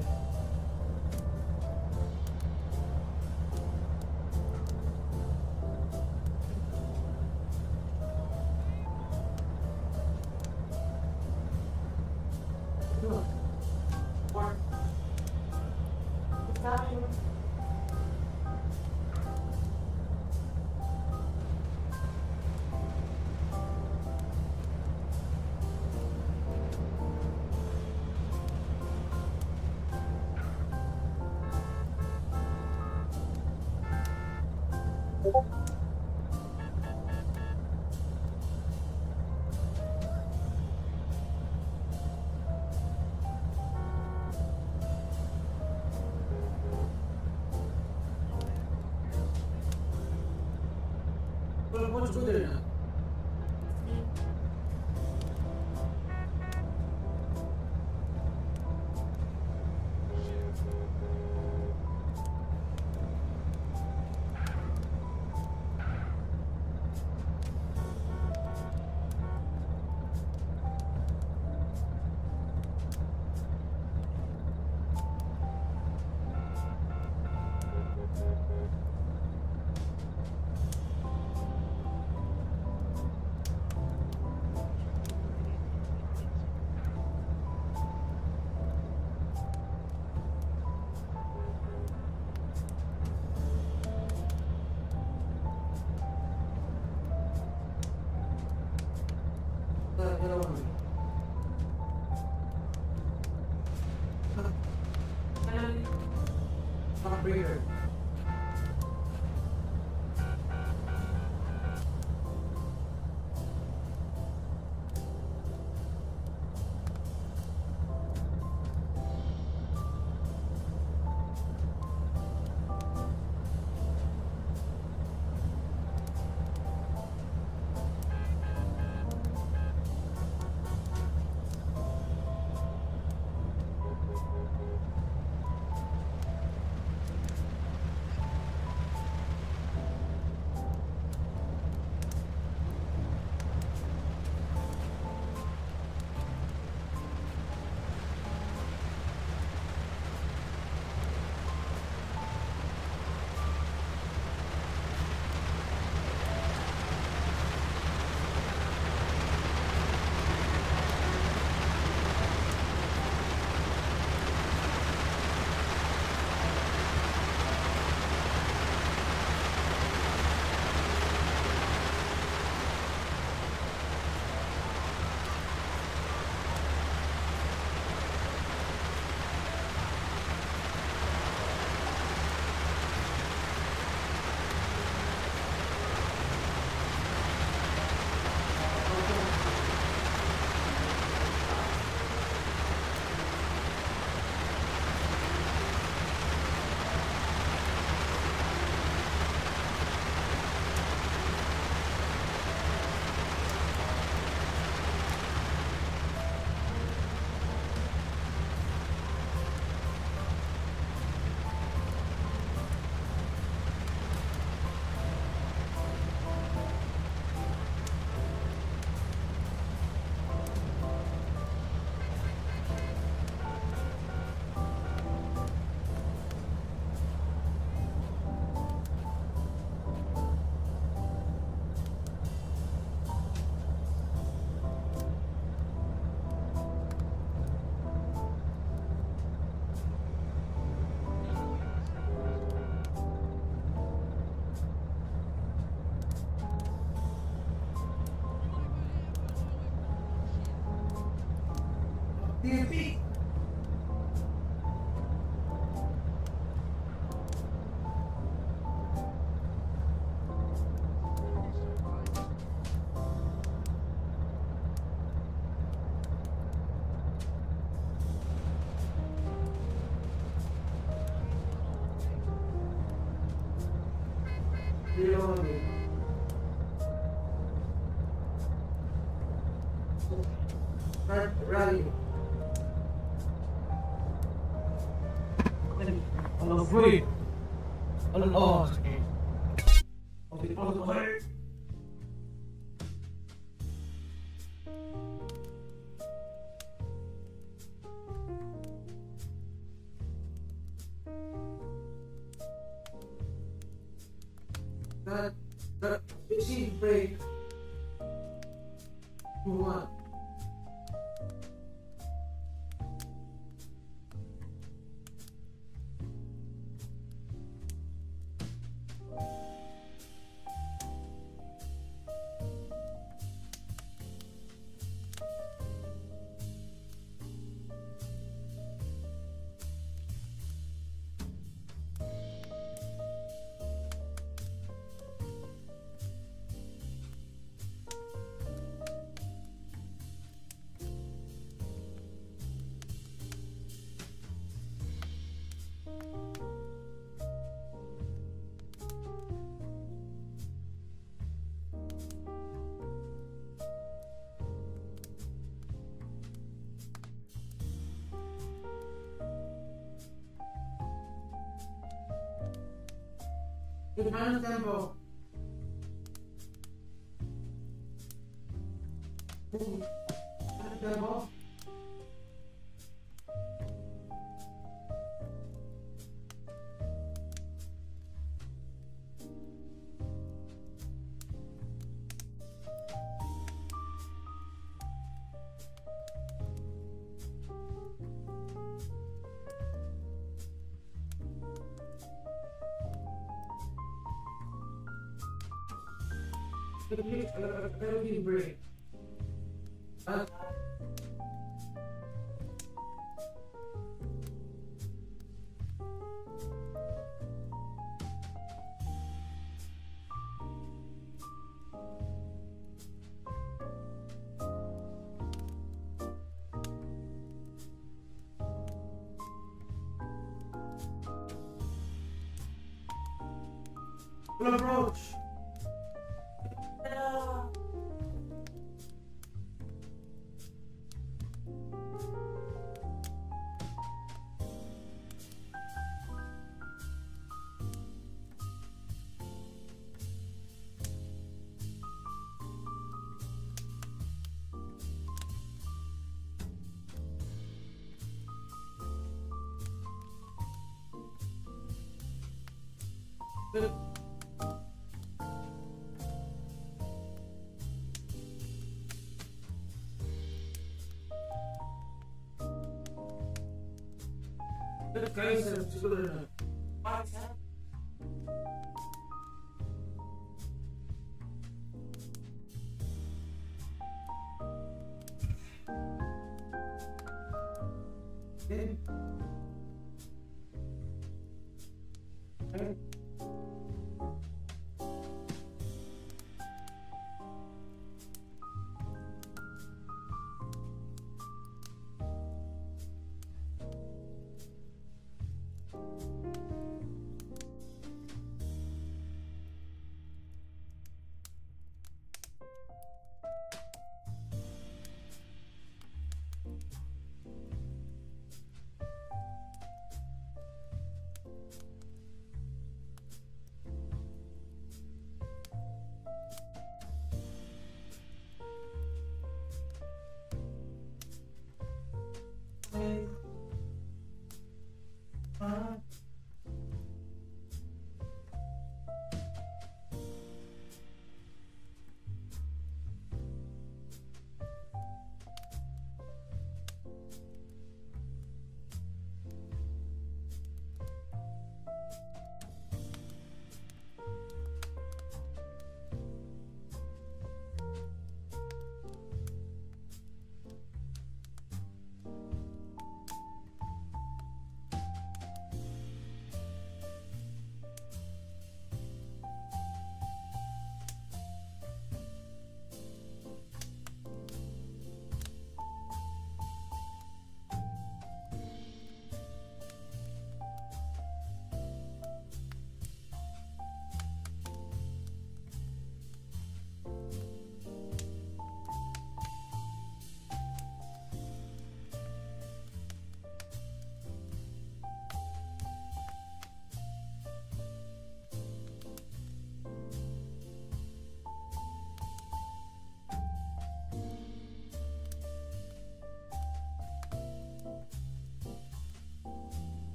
What's good there now? Breeder. DMP. Rally. Allah free. Allah. The machine break. Move on. Hermano tempo. Tempo. Let me break. Full approach.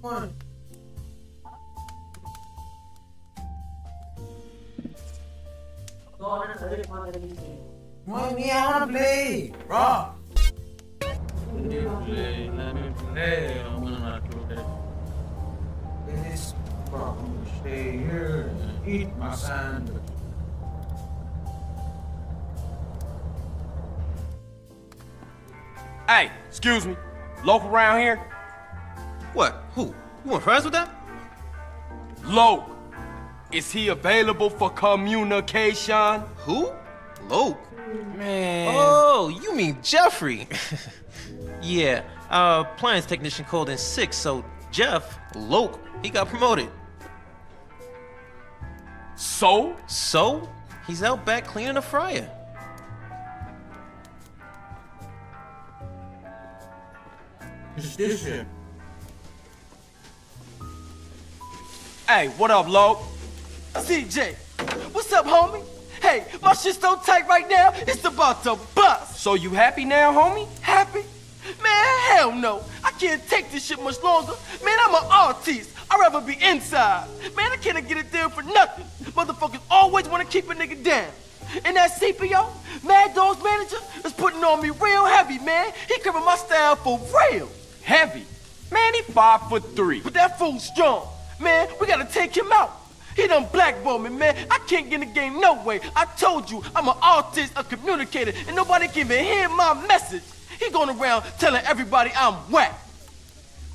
What? Why me? I wanna play, bro. Let me play. I'm gonna do that. This bro, I'm gonna stay here and eat my sandwich. Hey, excuse me. Local around here? What? Who? You want friends with that? Loke. Is he available for communication? Who? Loke? Man. Oh, you mean Jeffrey. Yeah, our plans technician called in sick, so Jeff, Loke, he got promoted. So? So? He's out back cleaning the fryer. It's this shit. Hey, what up, Loke? CJ, what's up, homie? Hey, my shit's so tight right now, it's about to bust. So you happy now, homie? Happy? Man, hell no. I can't take this shit much longer. Man, I'm an artist. I'd rather be inside. Man, I can't get a deal for nothing. Motherfuckers always want to keep a nigga down. And that CPO, Mad Dog's manager, is putting on me real heavy, man. He covering my style for real. Heavy? Man, he 5'3". But that fool's strong. Man, we gotta take him out. He done blackballed me, man. I can't get in the game no way. I told you, I'm an artist, a communicator, and nobody can even hear my message. He going around telling everybody I'm whack.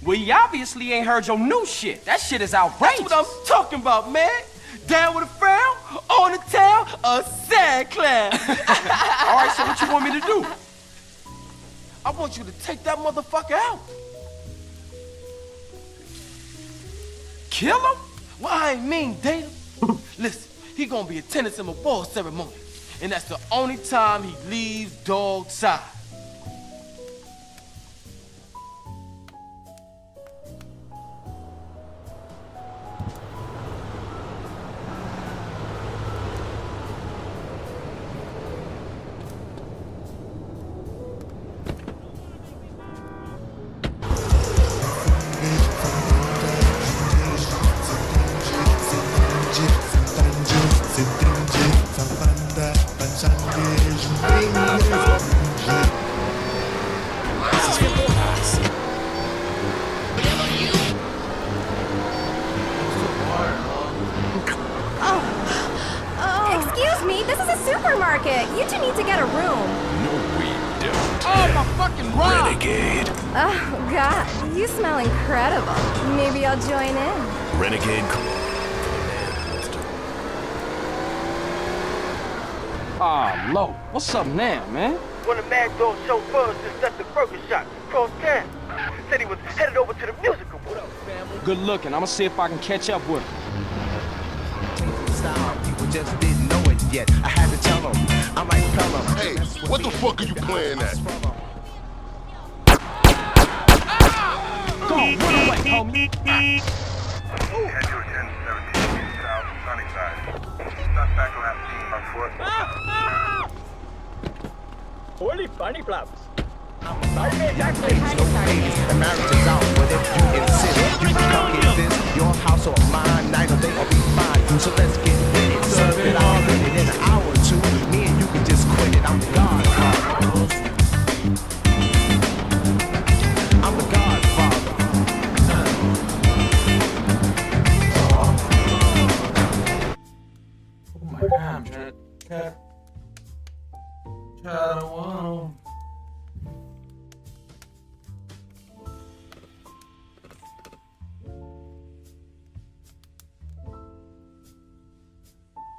Well, he obviously ain't heard your new shit. That shit is outrageous. That's what I'm talking about, man. Down with a frown, on the town, a sad clown. All right, so what you want me to do? I want you to take that motherfucker out. Kill him? Well, I ain't mean date him. Listen, he gonna be attendance in my ball ceremony. And that's the only time he leaves dog's side. Excuse me, this is a supermarket. You two need to get a room. No, we don't. Oh, my fucking rock! Renegade. Oh, God, you smell incredible. Maybe I'll join in. Renegade. Ah, Loke, what's up now, man? One of Mad Dog's chauffeurs just left the burger shop across town. Said he was headed over to the musical. What up, family? Good looking. I'm gonna see if I can catch up with him. People just didn't know it yet. I had to tell them. I might tell them. Hey, what the fuck are you playing at? Go on, run away, homie. Head to 1017 South Sunnyside. Suspect last seen on foot. Holy bunny flaps. The marriage is out, but if you insist, you can come get this. Your house or mine, night or day, I'll be fine. So let's get with it. Serve it all in it in an hour or two. Me and you can just quit it. I'm the godfather. I'm the godfather. Oh my God, I'm trying to cut. Try to one.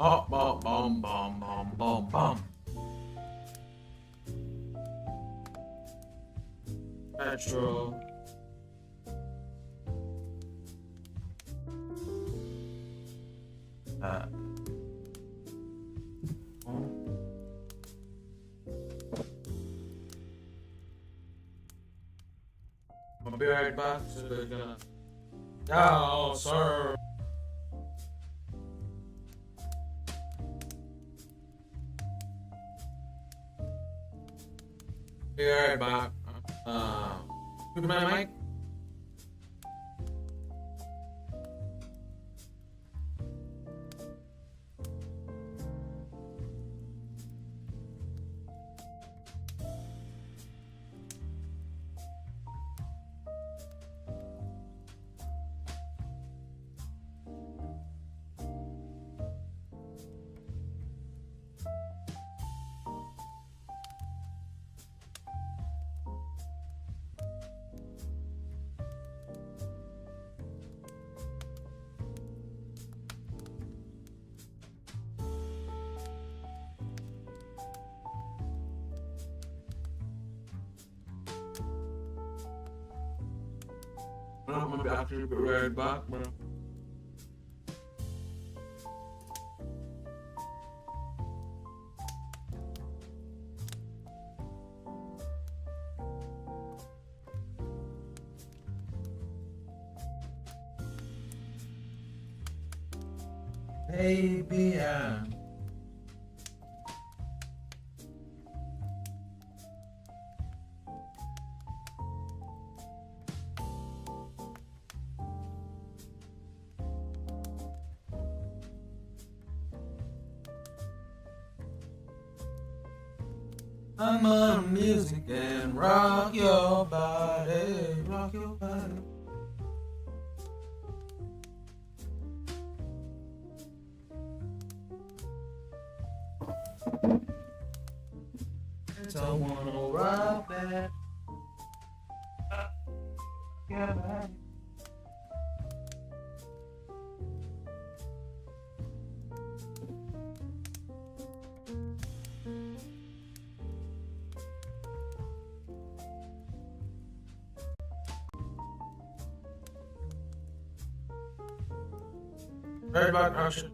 Oh, bum, bum, bum, bum, bum, bum. Petrol. I'll be right back to the gun. Oh, sir. Be right back. Put my mic. Maybe I should be right back, bro. Baby, I'm on music and rock your body, rock your body. I wanna rock that. Yeah, man. Right back, action.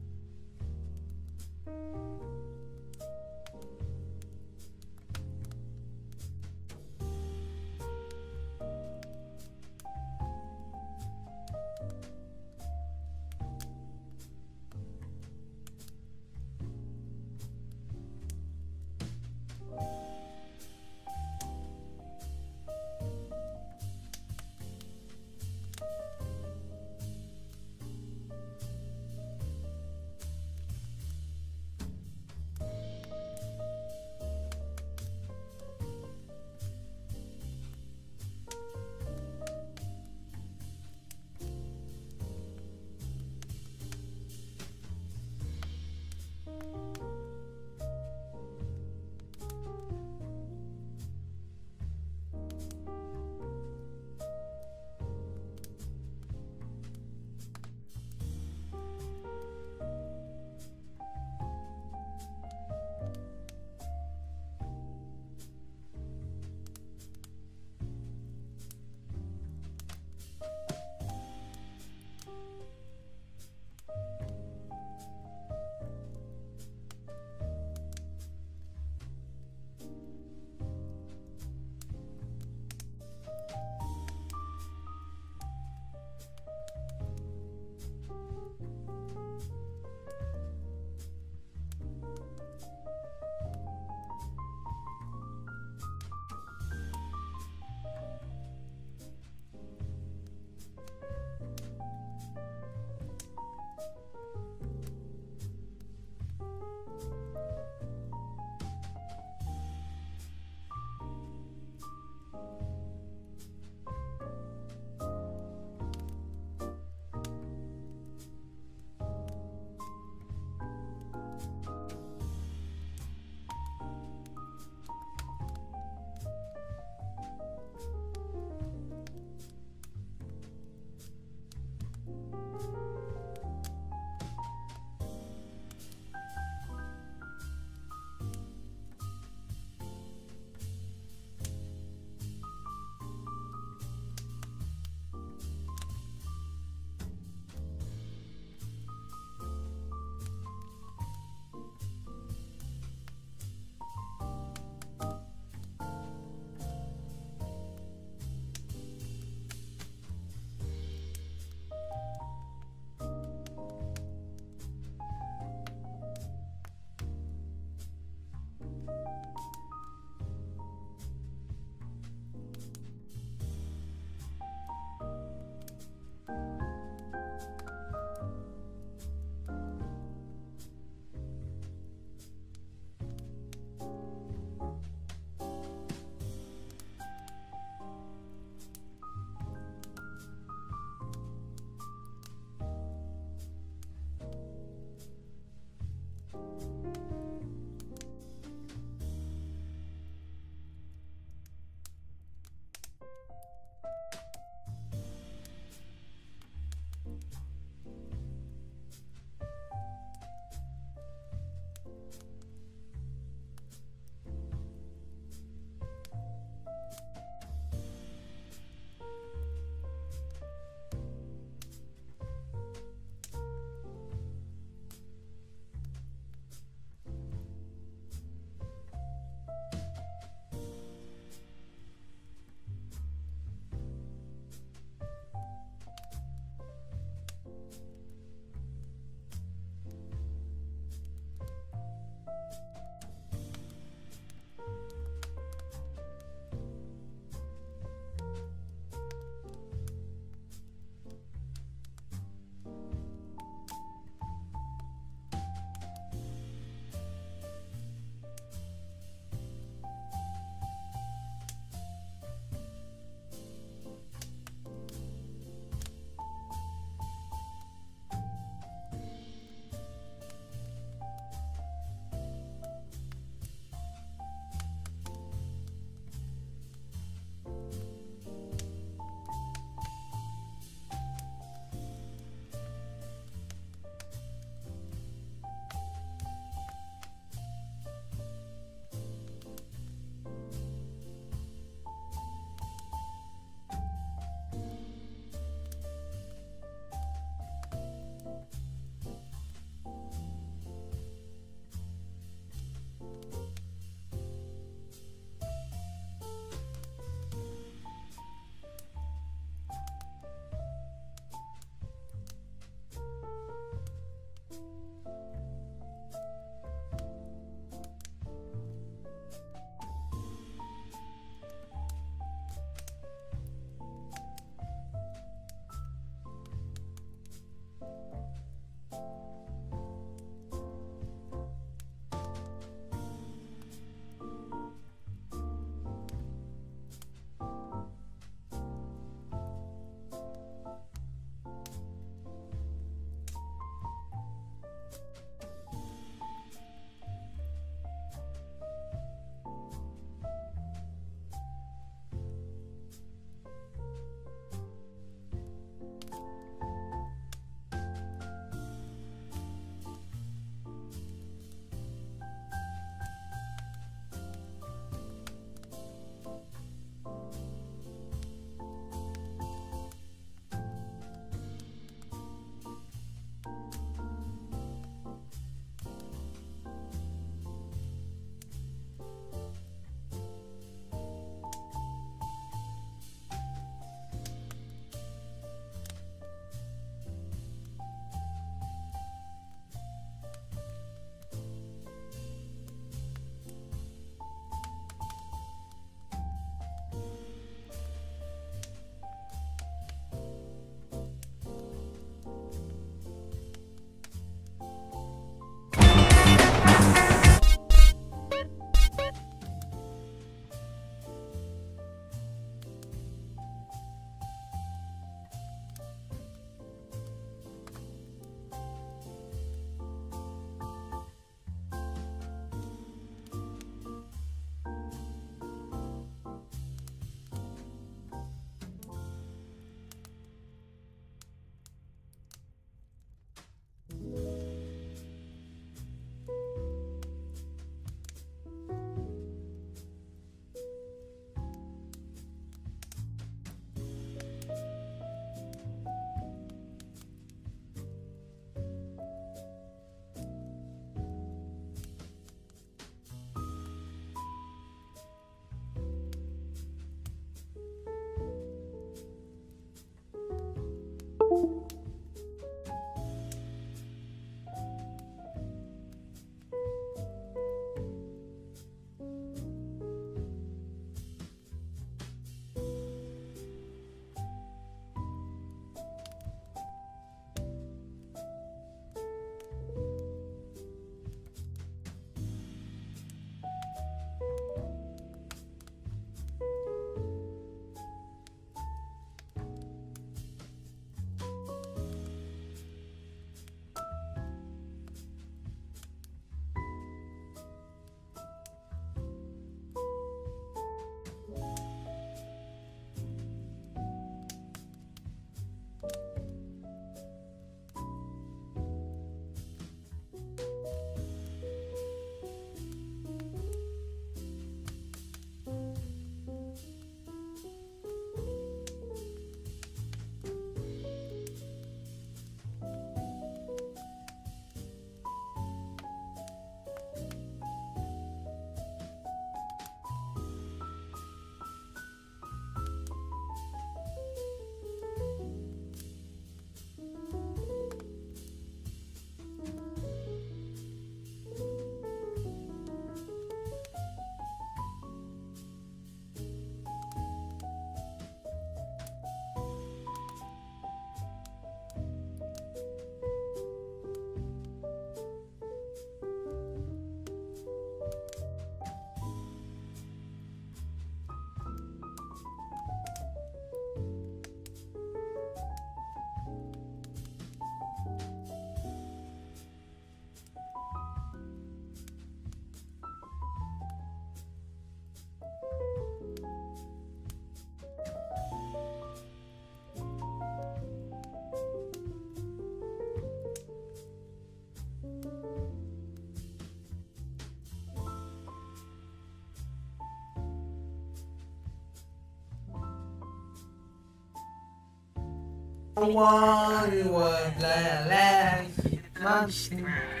one who was like monster.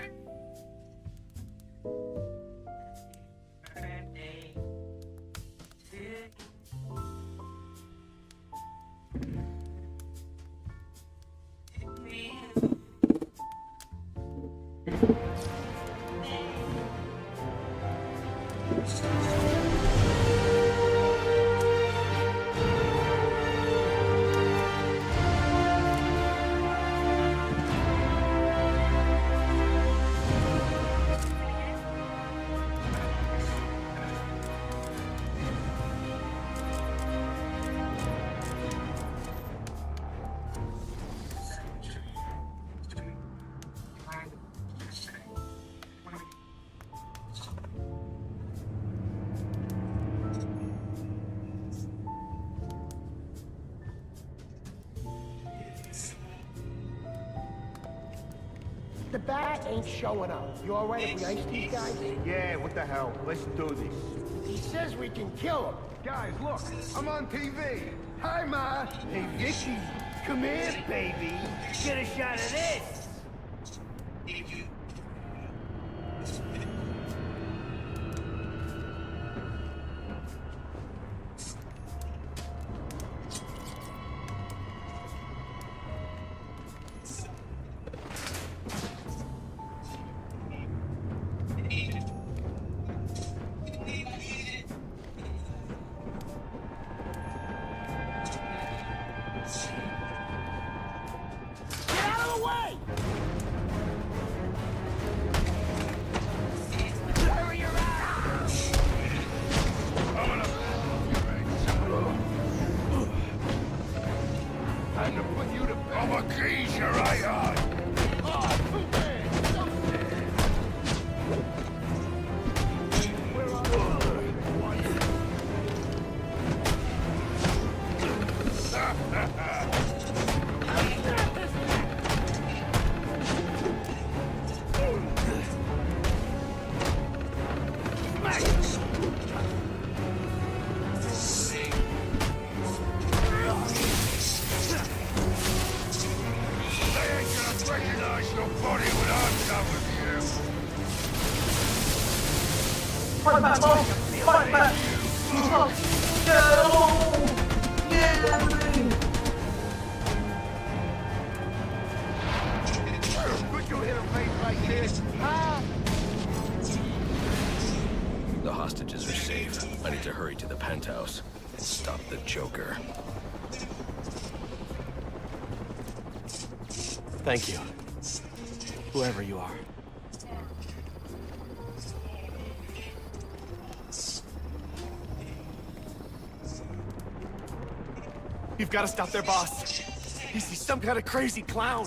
The bat ain't showing up. You all right if we ice these guys? Yeah, what the hell? Let's do this. He says we can kill him. Guys, look, I'm on TV. Hi, Ma. Hey, Vicky, come here, baby. Get a shot of this. The hostages are safe. I need to hurry to the penthouse and stop the Joker. Thank you. Whoever you are. You've got to stop their boss. He's some kind of crazy clown.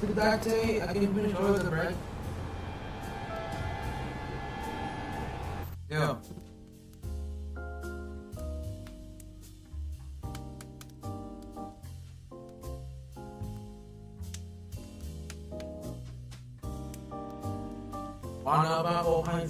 Did that say I can finish all of the bread? Yeah. Mana ba ko kayo?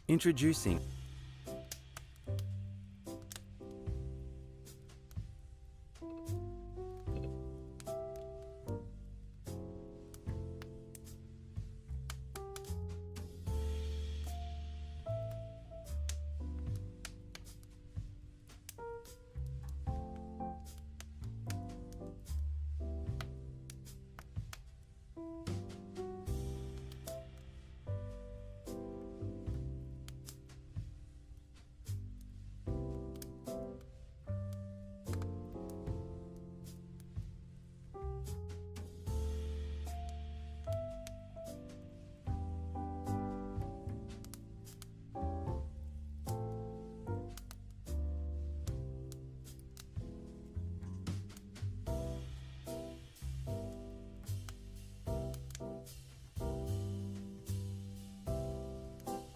Introducing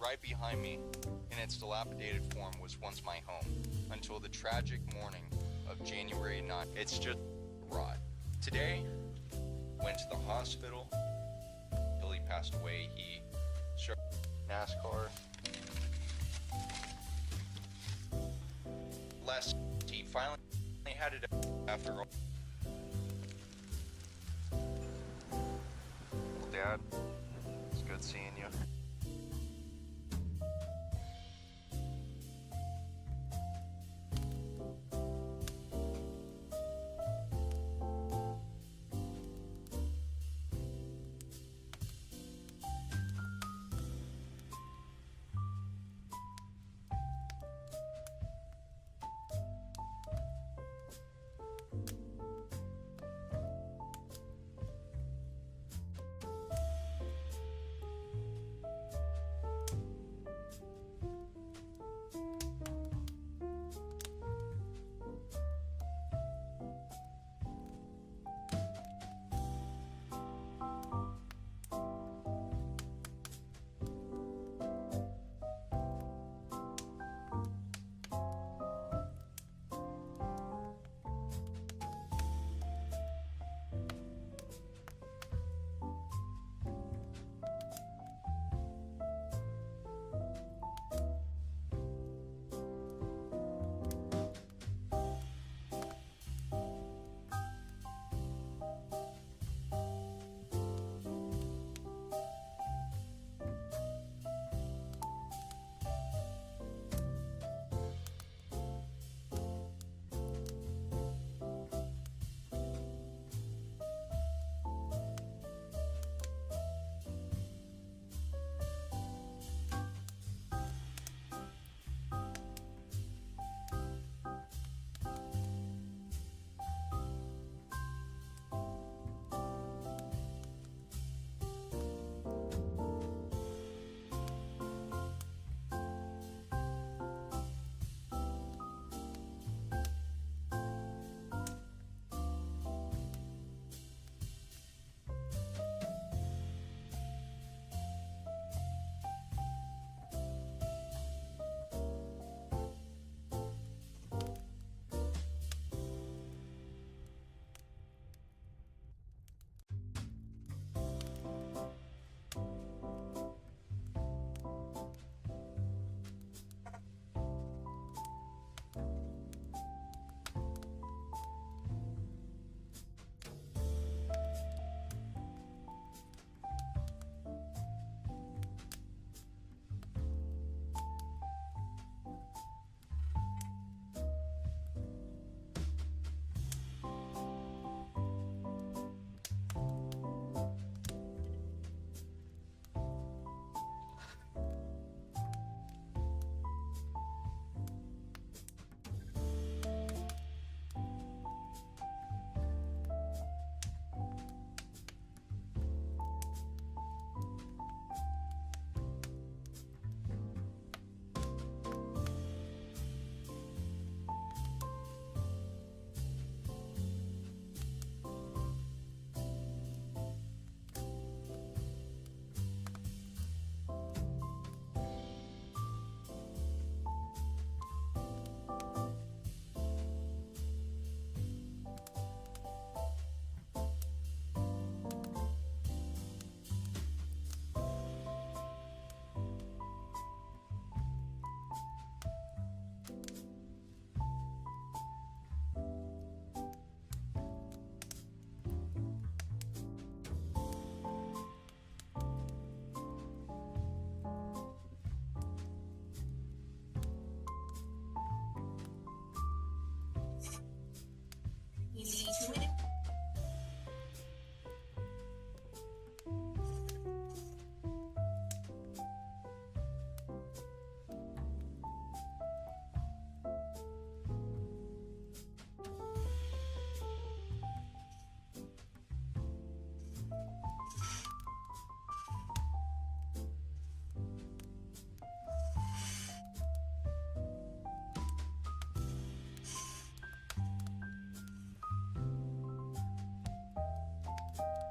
Right behind me, in its dilapidated form, was once my home, until the tragic morning of January 9th. It's just rot. Today, went to the hospital. Billy passed away. He started NASCAR. He finally had it after all. Dad, it's good seeing you.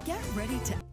Get ready to...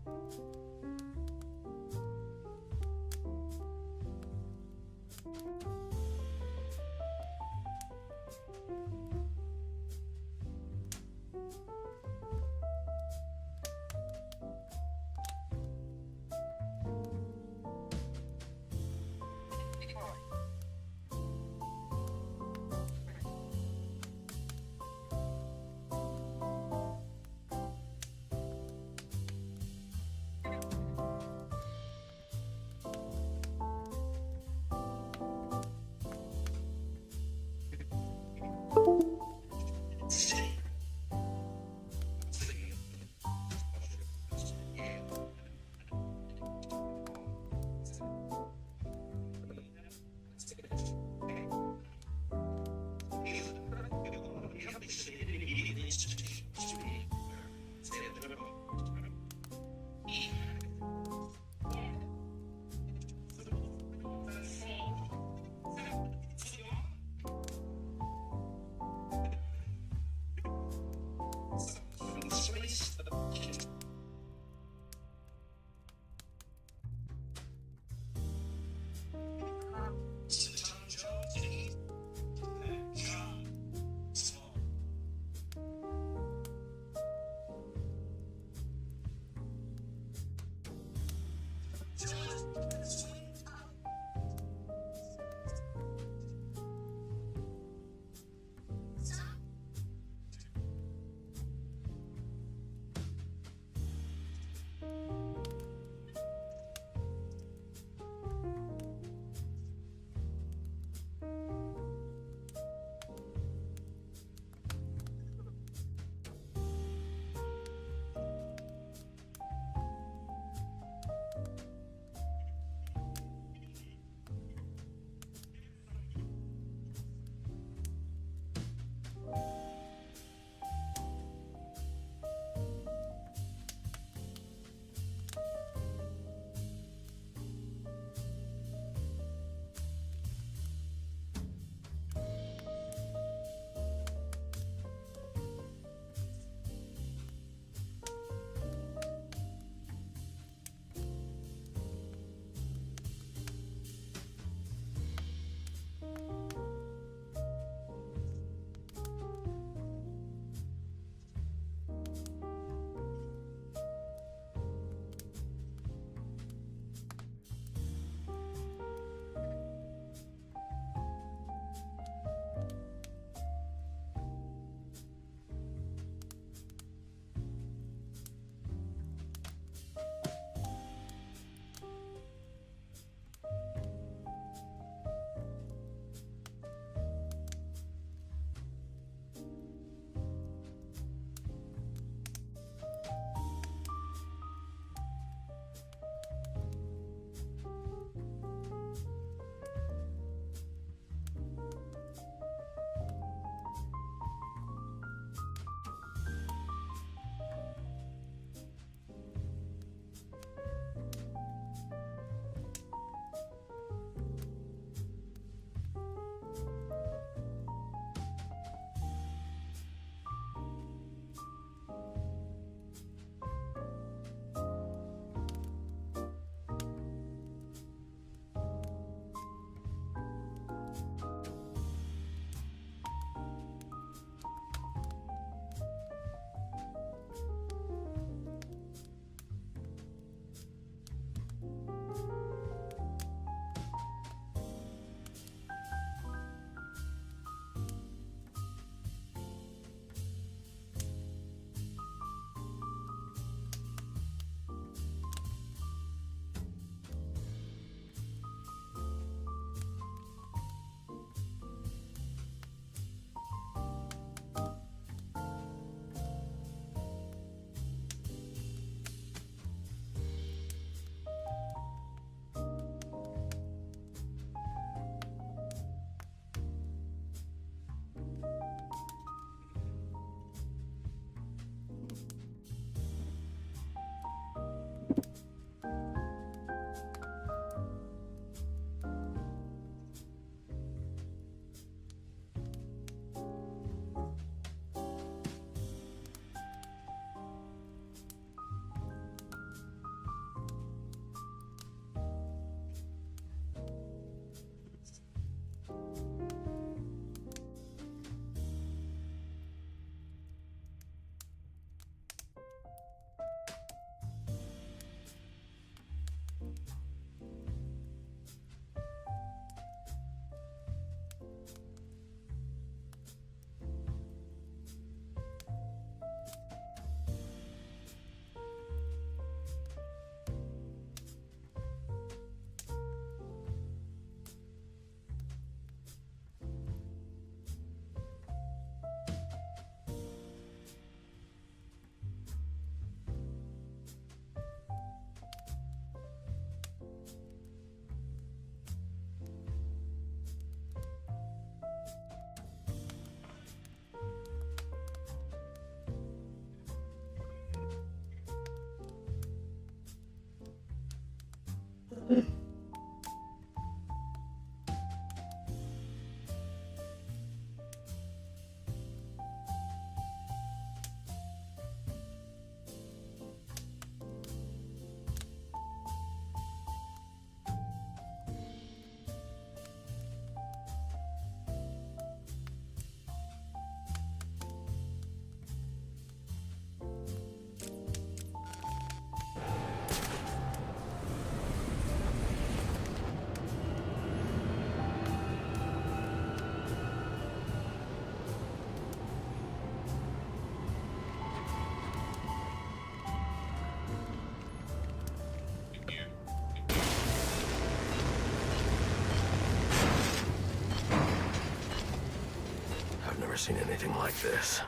I've never seen anything like this.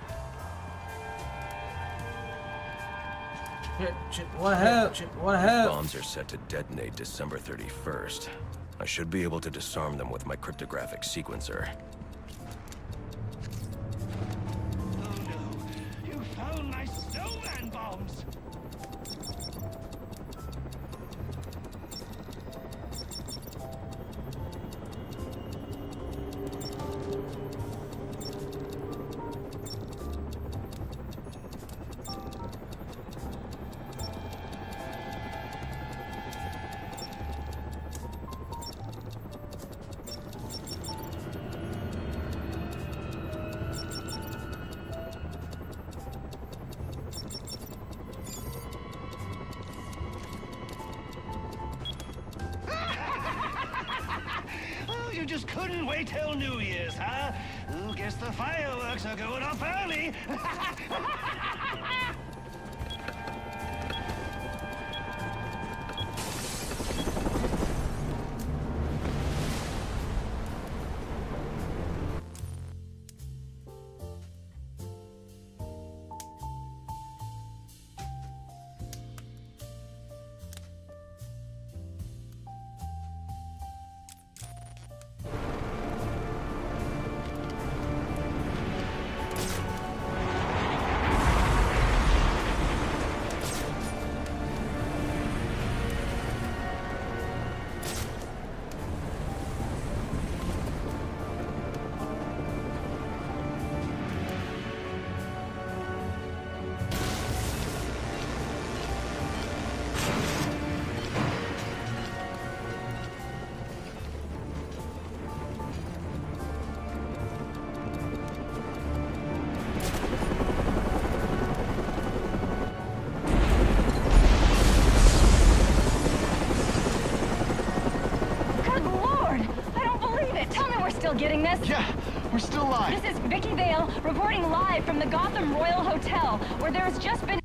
What happened? What These happened? bombs are set to detonate December 31st. I should be able to disarm them with my cryptographic sequencer. You found my snowman bombs! Oh, you just couldn't wait till New Year's, huh? Oh, guess the fireworks are going off early. Getting this? Yeah, we're still live. This is Vicky Vale reporting live from the Gotham Royal Hotel, where there's just been...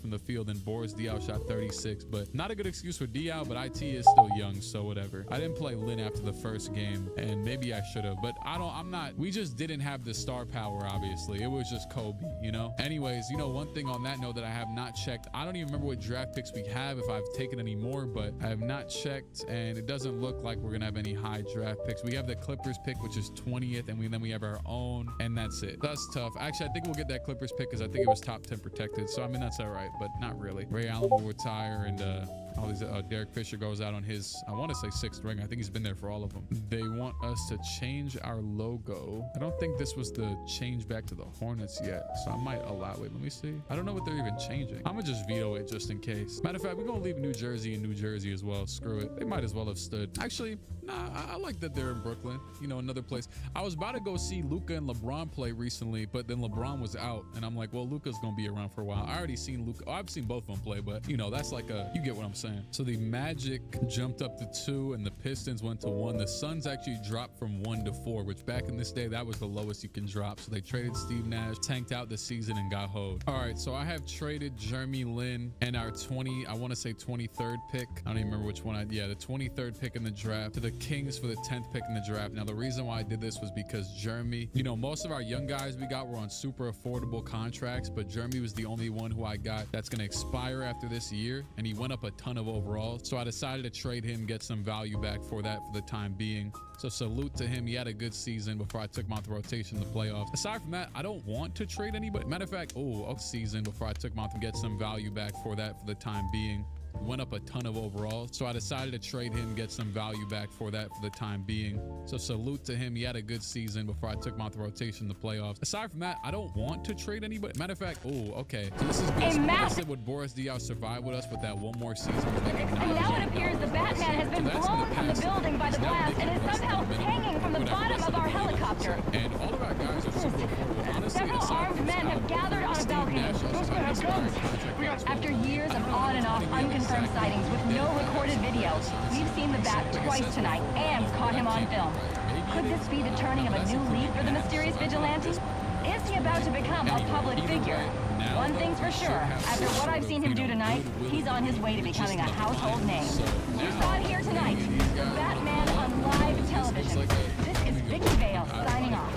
from the field, and Boris Diaw shot 36. But not a good excuse for Diaw, but IT is still young, so whatever. I didn't play Lin after the first game, and maybe I should have, but we just didn't have the star power, obviously. It was just Kobe, you know? Anyways, you know, one thing on that note that I have not checked, I don't even remember what draft picks we have, if I've taken any more, but I have not checked, and it doesn't look like we're gonna have any high draft picks. We have the Clippers pick, which is 20th, and then we have our own, and that's it. That's tough. Actually, I think we'll get that Clippers pick because I think it was top 10 protected, so I mean, that's all right, but not really. Ray Allen will retire, and all these Derek Fisher goes out on his, I want to say 6th ring. I think he's been there for all of them. They want us to change our logo. I don't think this was the change back to the Hornets yet, so I might allow it. Let me see. I don't know what they're even changing. I'm gonna just veto it just in case. Matter of fact, we're gonna leave New Jersey in New Jersey as well. Screw it. They might as well have stood. Actually, nah, I like that they're in Brooklyn. You know, another place. I was about to go see Luka and LeBron play recently, but then LeBron was out, and I'm like, well, Luka's gonna be around for a while. I already seen Luka. Oh, I've seen both of them play, but you know, that's like you get what I'm saying. So the Magic jumped up to 2 and the Pistons went to 1. The Suns actually dropped from 1 to 4, which back in this day, that was the lowest you can drop. So they traded Steve Nash, tanked out the season, and got hoed. All right, so I have traded Jeremy Lin and our 23rd pick. I don't even remember which one the 23rd pick in the draft to the Kings for the 10th pick in the draft. Now, the reason why I did this was because Jeremy, you know, most of our young guys we got were on super affordable contracts, but Jeremy was the only one who I got that's going to expire after this year, and he went up a ton of overall. So I decided to trade him, get some value back for that for the time being. So salute to him. He had a good season before I took him out the rotation in the playoffs. Aside from that, I don't want to trade anybody. Matter of fact, season before I took him out to get some value back for that for the time being. Went up a ton of overall, so I decided to trade him, get some value back for that for the time being. So salute to him. He had a good season before I took him out the rotation in the playoffs. Aside from that, I don't want to trade anybody. Matter of fact, okay. So this is good. So like I said, would Boris Diaw survive with us with that one more season? And now it appears the Batman has been blown from the building by the blast and is somehow hanging from the bottom of our helicopter. And all of our guys are super affordable. Honestly, several armed men have gathered on a balcony. After years of on and off unconfirmed sightings with no recorded video, we've seen the Bat twice tonight and caught him on film. Could this be the turning of a new leaf for the mysterious vigilante? Is he about to become a public figure? One thing's for sure, after what I've seen him do tonight, he's on his way to becoming a household name. You saw it here tonight, the Batman on live television. This is Vicky Vale signing off.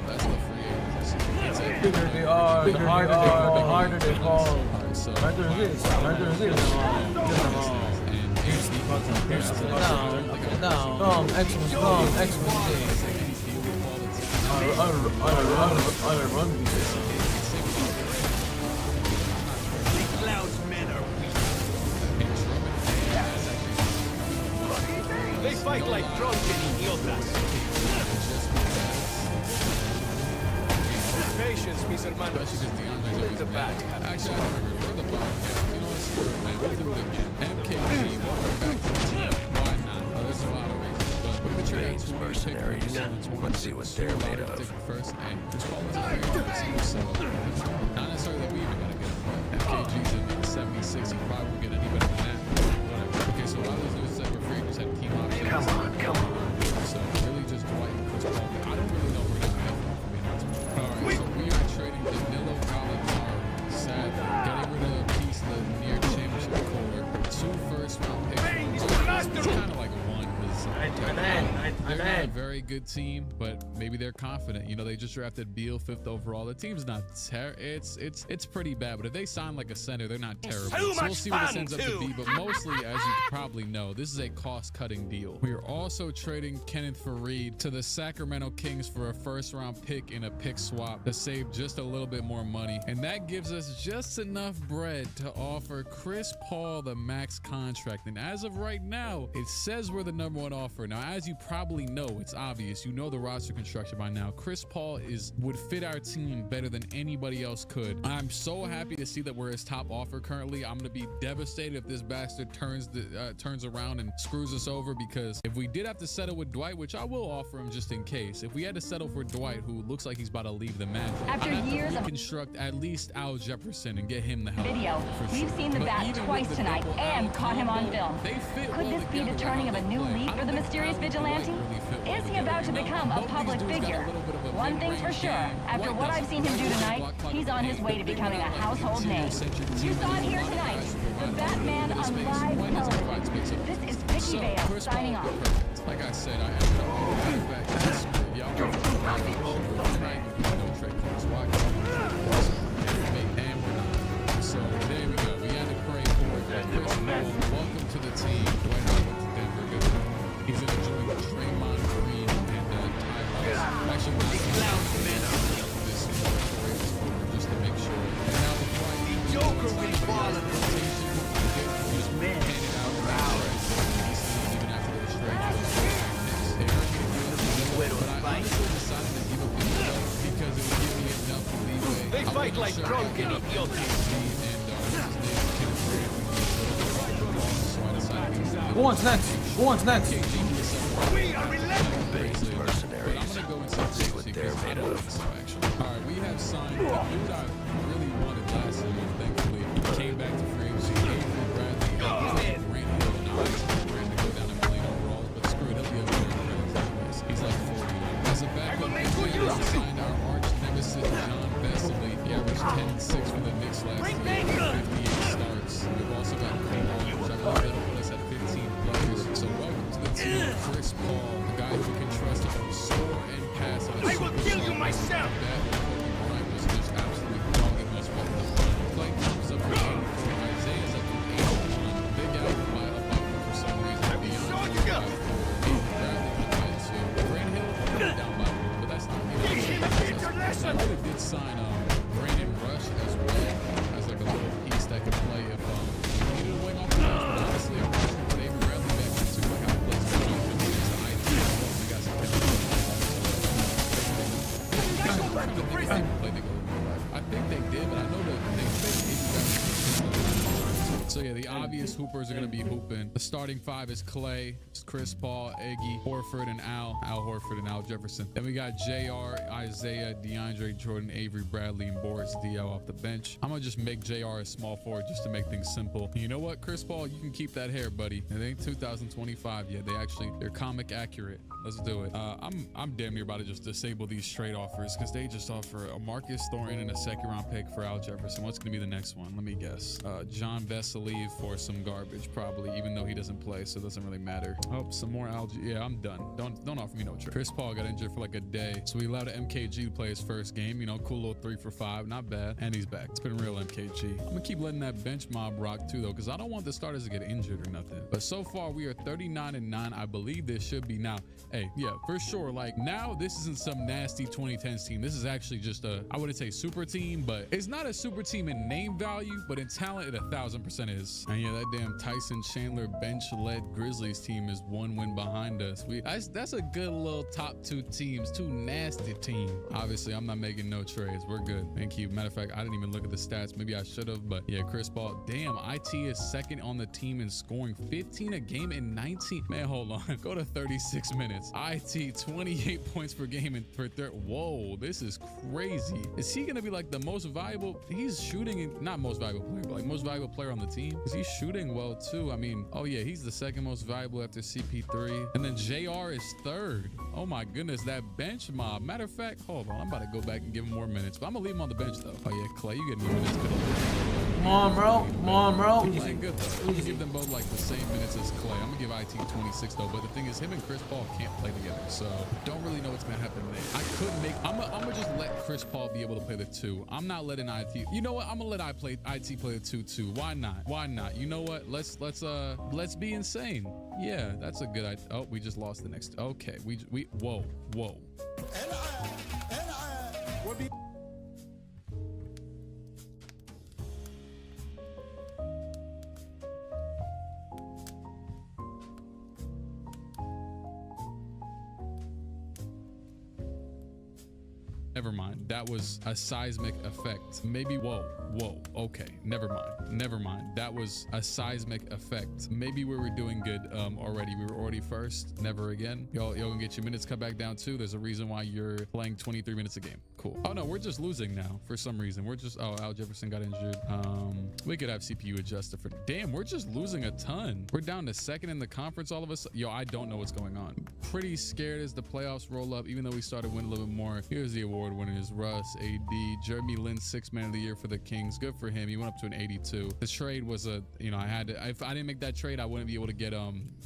That's the free agency. The bigger they are, the harder they fall. They fight like drunken idiotas. Patience, mis hermanos. The back. Actually, I remember the podcast. You know what's true, man? We'll do it again. MKG, welcome back to the team. Why not? There's a lot of reasons, but we're gonna trade These mercenaries. Let's see what they're made of. First, and Chris Paul is a great receiver, so not necessarily that we even gotta get him. MKG's in 76. He probably won't get any better than that. Whatever. Okay, so a lot of those news that we're free just had team options. Come on. So really just Dwight and Chris Paul. I don't really know where to go. Alright, so we are trading Danilo Gallinari. Sad, getting rid of a piece of the near championship core. 2 first-round picks. It's kind of like a 1 because they're not a very good team, but maybe they're confident. You know, they just drafted Beal 5th overall. The team's not it's pretty bad, but if they sign like a center, they're not terrible. So we'll see what this ends up to be, but mostly, as you probably know, this is a cost-cutting deal. We are also trading Kenneth Faried to the Sacramento Kings for a first-round pick in a pick swap to save just a little bit more money, and that gives us just enough bread to offer Chris Paul the max contract. And as of right now, it says we're the #1 offer. Now, as you probably know, it's obvious. You know the roster construction by now. Chris Paul would fit our team better than anybody else could. I'm so happy to see that we're his top offer currently. I'm gonna be devastated if this bastard turns around and screws us over, because if we did have to settle with Dwight, which I will offer him just in case, if we had to settle for Dwight, who looks like he's about to leave the Magic, after years of reconstruct at least Al Jefferson and get him the help. Video. We've seen the Bat twice tonight and caught him on film. Could this be the turning of a new leaf for the mysterious vigilante? really fit well Is he together, about to you know? become a Both public these dudes got figure? a little bit of a One thing's for mid-range sure. game. After White what I've seen him do doesn't tonight, block he's on his way to becoming a household name. You saw it here tonight. The Batman on live television. This is Vicky Vale signing off. Like I said, I ended up on the back. That's good. Y'all go for the tonight. No trade cards. Why? And we're not. So there we go. We had to pray for it. Chris Paul, welcome to the team. Dwight Howard went to Denver. Good. He's going to join Draymond Green and Ty Lawson. Actually, this just to make sure. And now before I leave, Joker will fall in this rotation. Just man it out. Even after the trade. But I honestly decided to give up the play because it would give me enough leeway. They fight like drunken idiots. Who wants next? Who wants next? We are relentless. But I'm gonna go inside see what they're made of. Alright, we have signed the dude I really wanted last season, thankfully. Came back to free agency. Avery Bradley, Grant Hill, now Grant to go down and play overalls, but screw it, he'll be over there in credits. He's like 40. As a backup, we signed our arch nemesis John Vesely. He averaged 10-6 for the Knicks last year, 58 starts. We've also got Cole Aldridge. I believe that'll place at 15 players. So welcome to the team, Chris Paul, the guy who can trust to score and pass. I will kill you myself. Bryant was just absolutely dogging us with the front. Clay comes up with 84. Isaiah's up with 81. Big out by a bucket for some reason. Beyond got 4. Bradley by 2. Grant Hill down by 1, but that's not I really did sign Brandon Rush as well as like a little piece that could play if we needed a wing off the bench. But honestly, I'm going to put Avery Bradley back into like how he plays for the IT as well. We got some I think they did, but I know that they so yeah, the obvious hoopers are going to be hooping. The starting 5 is Clay, Chris Paul, Iggy, Horford, and Al Horford, and Al Jefferson. Then we got JR, Isaiah, DeAndre Jordan, Avery Bradley, and Boris Diaw off the bench. I'm going to just make JR a small forward just to make things simple. You know what, Chris Paul, you can keep that hair, buddy. It ain't 2025 yet. They're comic accurate. Let's do it. I'm damn near about to just disable these trade offers because they just offer a Marcus Thornton and a second-round pick for Al Jefferson. What's going to be the next one? Let me guess. John Vesely for some garbage, probably, even though he doesn't play, so it doesn't really matter. Oh, some more algae. Yeah, I'm done. Don't offer me no trade. Chris Paul got injured for like a day, so we allowed MKG to play his first game. You know, cool little 3 for 5, not bad. And he's back. It's been real MKG. I'm gonna keep letting that bench mob rock too, though, because I don't want the starters to get injured or nothing. But so far, we are 39-9. I believe this should be now. Hey, yeah, for sure. Like now, this isn't some nasty 2010s team. This is actually just a, I wouldn't say super team, but it's not a super team in name value, but in talent, it 1000% is. And yeah, that damn Tyson Chandler bench-led Grizzlies team is 1 win behind us. That's a good little top 2 teams, 2 nasty teams. Obviously, I'm not making no trades. We're good. Thank you. Matter of fact, I didn't even look at the stats. Maybe I should have, but yeah, Chris Paul. Damn, IT is second on the team in scoring, 15 a game in 19. Man, hold on. Go to 36 minutes. IT 28 points per game and per third. Whoa, this is crazy. Is he gonna be like the most valuable? He's shooting, not most valuable player, but like most valuable player on the team. Is he shooting well too? I mean, oh yeah, he's the second most valuable after CP3, and then JR is third. Oh my goodness, that bench mob. Matter of fact, hold on, I'm about to go back and give him more minutes, but I'm gonna leave him on the bench though. Oh yeah, Clay, you get more minutes. Come on, bro. Come on, bro. He's playing good though. I'm gonna give them both like the same minutes as Clay. I'm gonna give IT 26 though, but the thing is, him and Chris Paul can't play together, so don't really know what's gonna happen there. I could make. I'm gonna just let Chris Paul be able to play the 2. I'm not letting IT. You know what? I'm gonna let IT play the 2 too. Why not? Why not? You know what? Let's be insane. Yeah, that's a good idea. Oh, we just lost the next. Okay, we whoa. Never mind. That was a seismic effect. Maybe, whoa, okay. Never mind. That was a seismic effect. Maybe we were doing good already. We were already first. Never again. Y'all gonna get your minutes cut back down too. There's a reason why you're playing 23 minutes a game. Cool. Oh no, we're just losing now for some reason. We're just, oh, Al Jefferson got injured. We could have CPU adjusted for, damn, we're just losing a ton. We're down to second in the conference all of us. Yo, I don't know what's going on. Pretty scared as the playoffs roll up, even though we started winning a little bit more. Here's the award winners: Russ, AD, Jeremy Lin, 6th man of the year for the Kings. Good for him. He went up to an 82. The trade was a, you know, I had to, if I didn't make that trade, I wouldn't be able to get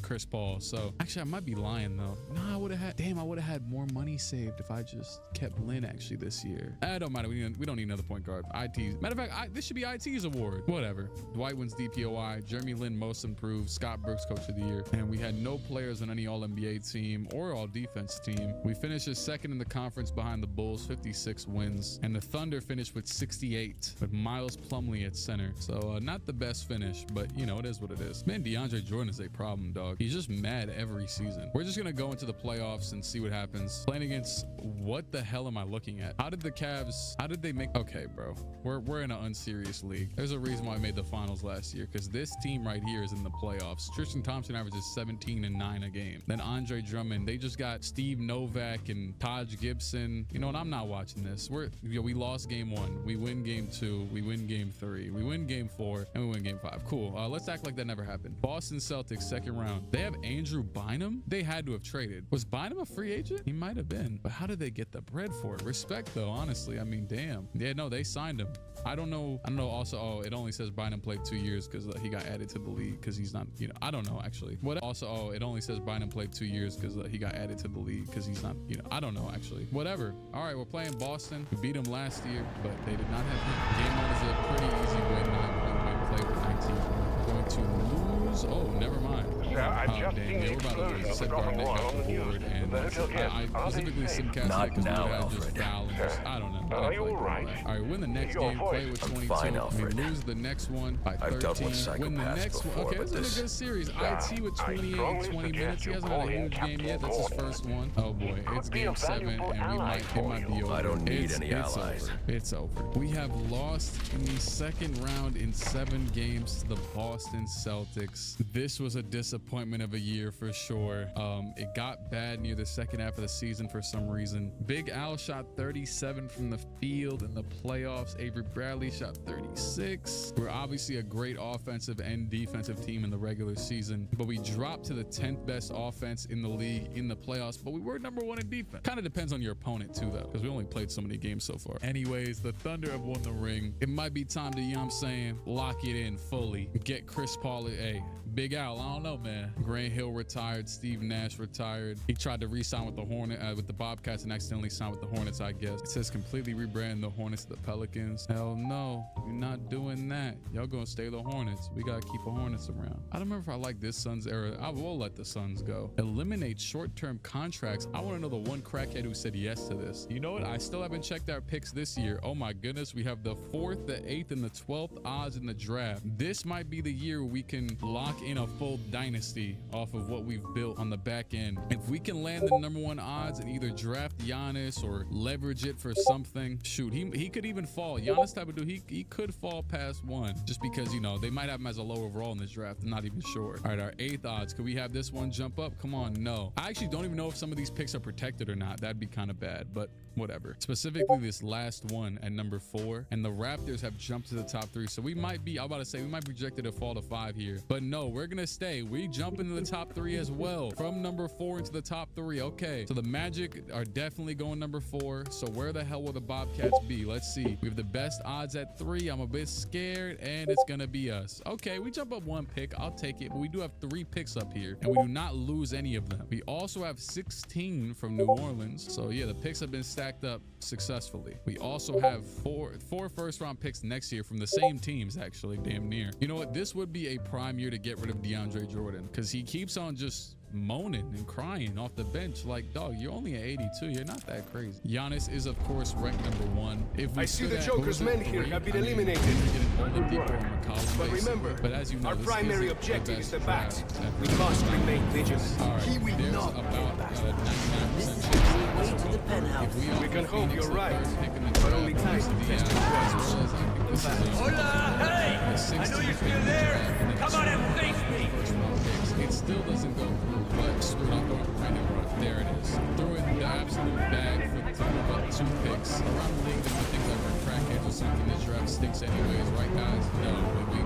Chris Paul. So actually I might be lying though. No, I would have had, damn, I would have had more money saved if I just kept Lin actually this year. It don't matter. We don't need another point guard. IT, matter of fact, this should be IT's award. Whatever. Dwight wins DPOI. Jeremy Lin most improved. Scott Brooks coach of the year. And we had no players on any all-NBA team or all-defense team. We finished as second in the conference behind the Bulls, 56 wins. And the Thunder finished with 68 with Miles Plumlee at center. So not the best finish, but you know, it is what it is. Man, DeAndre Jordan is a problem, dog. He's just mad every season. We're just gonna go into the playoffs and see what happens. Playing against, what the hell am I looking at? How did the Cavs, how did they make, okay, bro. We're in an unserious league. There's a reason why I made the finals last year, because this team right here is in the playoffs. Tristan Thompson averages 17 and 9 a game. Then Andre Drummond, they just got Steve Novak and Taj Gibson. You know what? I'm not watching this. We lost game 1. We win game 2. We win game 3. We win game 4, and we win game 5. Cool. Let's act like that never happened. Boston Celtics, second round. They have Andrew Bynum. They had to have traded. Was Bynum a free agent? He might have been, but how did they get the bread for it? Respect though, honestly. I mean, damn. Yeah, no, they signed him. I don't know. Also, oh, it only says Bynum played 2 years because he got added to the league because he's not, you know, I don't know actually. It only says Bynum played 2 years because he got added to the league because he's not, you know, I don't know actually. Whatever. All right, we're playing Boston. We beat them last year, but they did not have him. Game 1 is a pretty easy win. 9-point win. Played with 19. We're going to lose. Oh, never mind. Damn, we're about to set Barnett off the board, and I specifically simcast that because we would just foul and just, I don't know. All right, win the next game, play with 22. We lose the next one by 13. Win the next one. Okay, this is a good series. IT with 28 and 20 minutes. He hasn't had a huge game yet. That's his first one. Oh boy, it's game 7, and it might be over. I don't need any allies. It's over. We have lost in the second round in 7 games to the Boston Celtics. This was a disappointment of a year for sure. It got bad near the second half of the season for some reason. Big Al shot 37 from the field in the playoffs. Avery Bradley shot 36. We're obviously a great offensive and defensive team in the regular season, but we dropped to the 10th best offense in the league in the playoffs, but we were number 1 in defense. Kind of depends on your opponent too though, because we only played so many games so far. Anyways, the Thunder have won the ring. It might be time to, you know what I'm saying, lock it in fully. Get Chris Paul. Hey, Big Al, I don't know, man. Grant Hill retired. Steve Nash retired. He tried to re-sign with the Bobcats and accidentally signed with the Hornets, I guess. It says completely rebrand the Hornets to the Pelicans. Hell no, you're not doing that. Y'all gonna stay the Hornets. We gotta keep the Hornets around. I don't remember if I like this Suns era. I will let the Suns go. Eliminate short-term contracts. I want to know the one crackhead who said yes to this. You know what? I still haven't checked our picks this year. Oh my goodness, we have the 4th, the 8th, and the 12th odds in the draft. This might be the year we can lock in a full dynasty off of what we've built on the back end. If we can land the number 1 odds and either draft Giannis or leverage it for something, shoot, he could even fall. Giannis type of dude, he could fall past 1 just because, you know, they might have him as a low overall in this draft. I'm not even sure. All right, our 8th odds. Could we have this one jump up? Come on, no. I actually don't even know if some of these picks are protected or not. That'd be kind of bad, but whatever. Specifically this last one at number 4, and the Raptors have jumped to the top 3. So we might be, I'm about to say, we might be projected to fall to 5 here, but no, we're gonna stay. We jump into the top 3 as well, from number 4 into the top 3. Okay, so the Magic are definitely going number 4. So where the hell will the Bobcats be? Let's see. We have the best odds at 3. I'm a bit scared, and it's gonna be us. Okay, we jump up 1 pick. I'll take it, but we do have 3 picks up here, and we do not lose any of them. We also have 16 from New Orleans. So yeah, the picks have been stacked up successfully. We also have four first-round picks next year from the same teams, actually, damn near. You know what? This would be a prime year to get rid of DeAndre Jordan. something because he keeps on just moaning and crying off the bench like, dog, you're only at 82. You're not that crazy. Giannis is, of course, ranked #1. If we I see the Joker's men here have been eliminated. But remember, but as you know, our this primary isn't objective the is the best bat. draft We ever. must remain vigilant. All right, He will there's not about get past 99% chance to the penthouse. We can hope you're right, but only time can test the Hola, hey! I know you're still there. Come on and face me. It still doesn't go through, but screw it, I'm going Brandon Rush. There it is. Throw in the absolute bag for about 2 picks. Around the league, I think like we're crackheads or something. This draft stinks anyways, right, guys? No,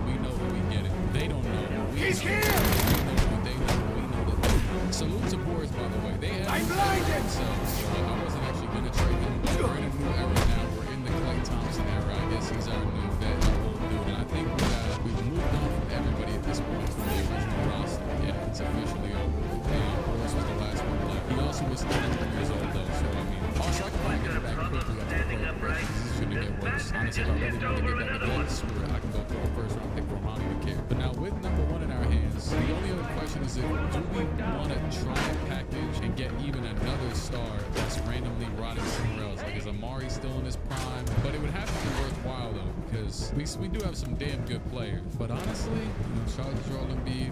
we know that we get it. They don't know. He's here! We know that they know. We know that they know. Salute to Boris, by the way. They had I'm blinded! themselves. I wasn't actually going to trade him, but we're in a new era now. We're in the Klay Thompson era. I guess he's our new vet, our old dude. And I think we've moved on from everybody at this point from the original roster. Yeah, it's officially over. Boris was the last one left. He also was 23 years old, though, so I mean, also I can probably get it back quickly after the play. This is going to get worse. Honestly, if I really want to get back to that, screw it. I can go throw a first round pick for him. I don't even care. But now with #1 in our hands, the only other question is do we want to try and package and get even another star that's randomly rotting somewhere else? Like, is Amari still in his prime? But it would have to be worthwhile, though, because we do have some damn good players. But honestly, shout out to Joel Embiid.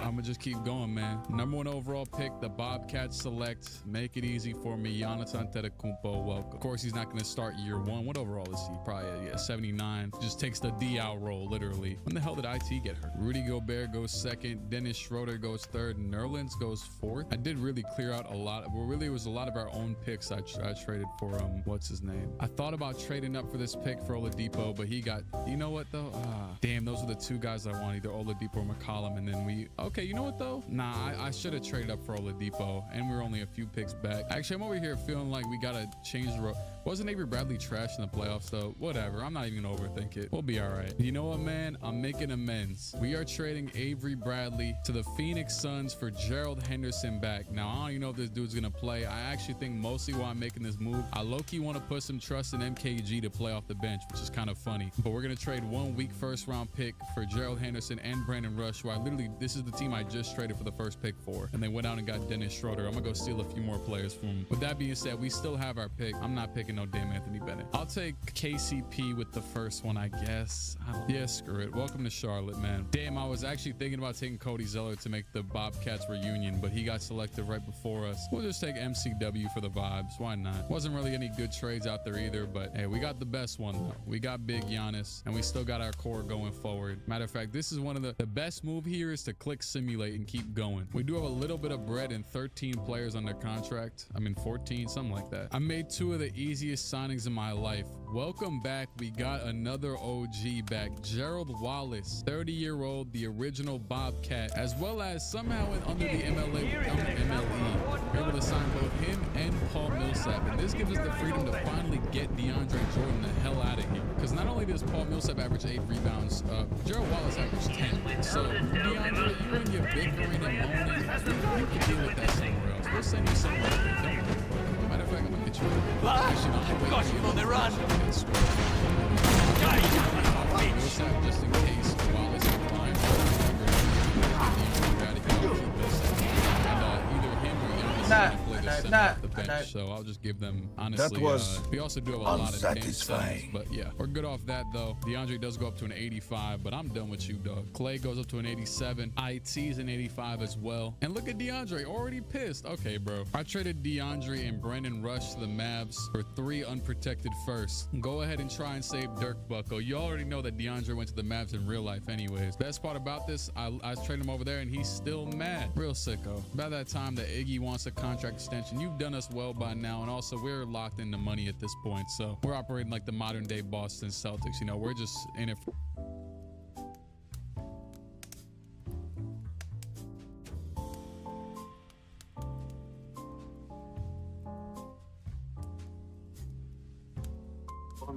I'm gonna just keep going, man. #1 overall pick, the Bobcats select. Make it easy for me. Giannis Antetokounmpo, welcome. Of course, he's not gonna start year 1. What overall is he? Probably 79. Just takes the D out role, literally. When the hell did IT get hurt? Rudy Gobert goes 2nd. Dennis Schroeder goes 3rd. Nerlens goes 4th. I did really clear out a lot. Well, really, it was a lot of our own picks I traded for, what's his name? I thought about trading up for this pick for Oladipo, but he got, you know what, though? Damn, those were the 2 guys I wanted, either Oladipo or McCollum, and then okay, you know what, though? Nah, I should have traded up for Oladipo, and we were only a few picks back. Actually, I'm over here feeling like we gotta change the road. Wasn't Avery Bradley trash in the playoffs, though? Whatever, I'm not even gonna overthink it. We'll be all right. You know what, man? I'm making amends. We are trading Avery Bradley to the Phoenix Suns for Gerald Henderson back. Now, I don't even know if this dude's gonna play. I actually think mostly why I'm making this move, I low-key want to put some trust in MKG to play off the bench, which is kind of funny. But we're gonna trade 1 weak first-round pick for Gerald Henderson and Brandon Rush, who this is the team I just traded for the first pick for, and they went out and got Dennis Schroeder. I'm gonna go steal a few more players from him. With that being said, we still have our pick. I'm not picking no damn Anthony Bennett. I'll take KCP with the first one, I guess. Yeah, screw it. Welcome to Charlotte, man. Damn, I was actually thinking about taking Cody Zeller to make the Bobcats reunion, but he got selected right before us. We'll just take MCW for the vibes. Why not? Wasn't really any good trades out there either, but hey, we got the best one, though. We got big Giannis, and we still got our core going forward. Matter of fact, this is one of the best move here is to click simulate and keep going. We do have a little bit of bread and 13 players under contract. I mean, 14, something like that. I made 2 of the easiest signings in my life. Welcome back. We got another OG back, Gerald Wallace, 30-year-old, the original Bobcat, as well as somehow under the MLE. We're able to sign both him and Paul Millsap, and this gives us the freedom to finally get DeAndre Jordan the hell out of here. Because not only does Paul Millsap average 8 rebounds, Gerald Wallace averaged 10. So DeAndre, you and your bickering and moaning, you can deal with that somewhere else. We'll send you somewhere else. Matter of fact, I'm gonna get you. Actually, no, I've got you on the run. Millsap, just in case Wallace is blind. Either him or Giannis play the center off the bench, so I'll just give them, honestly, we also do have a lot of damn centers, but yeah, we're good off that, though. DeAndre does go up to an 85, but I'm done with you, dog. Clay goes up to an 87. IT's an 85 as well. And look at DeAndre, already pissed. Okay, bro. I traded DeAndre and Brandon Rush to the Mavs for 3 unprotected firsts. Go ahead and try and save Dirk Bucko. You already know that DeAndre went to the Mavs in real life anyways. Best part about this, I traded him over there and he's still mad. Real sicko. By that time that Iggy wants a contract extension, you've done us well by now, and also we're locked into money at this point, so we're operating like the modern day Boston Celtics. You know, we're just in it for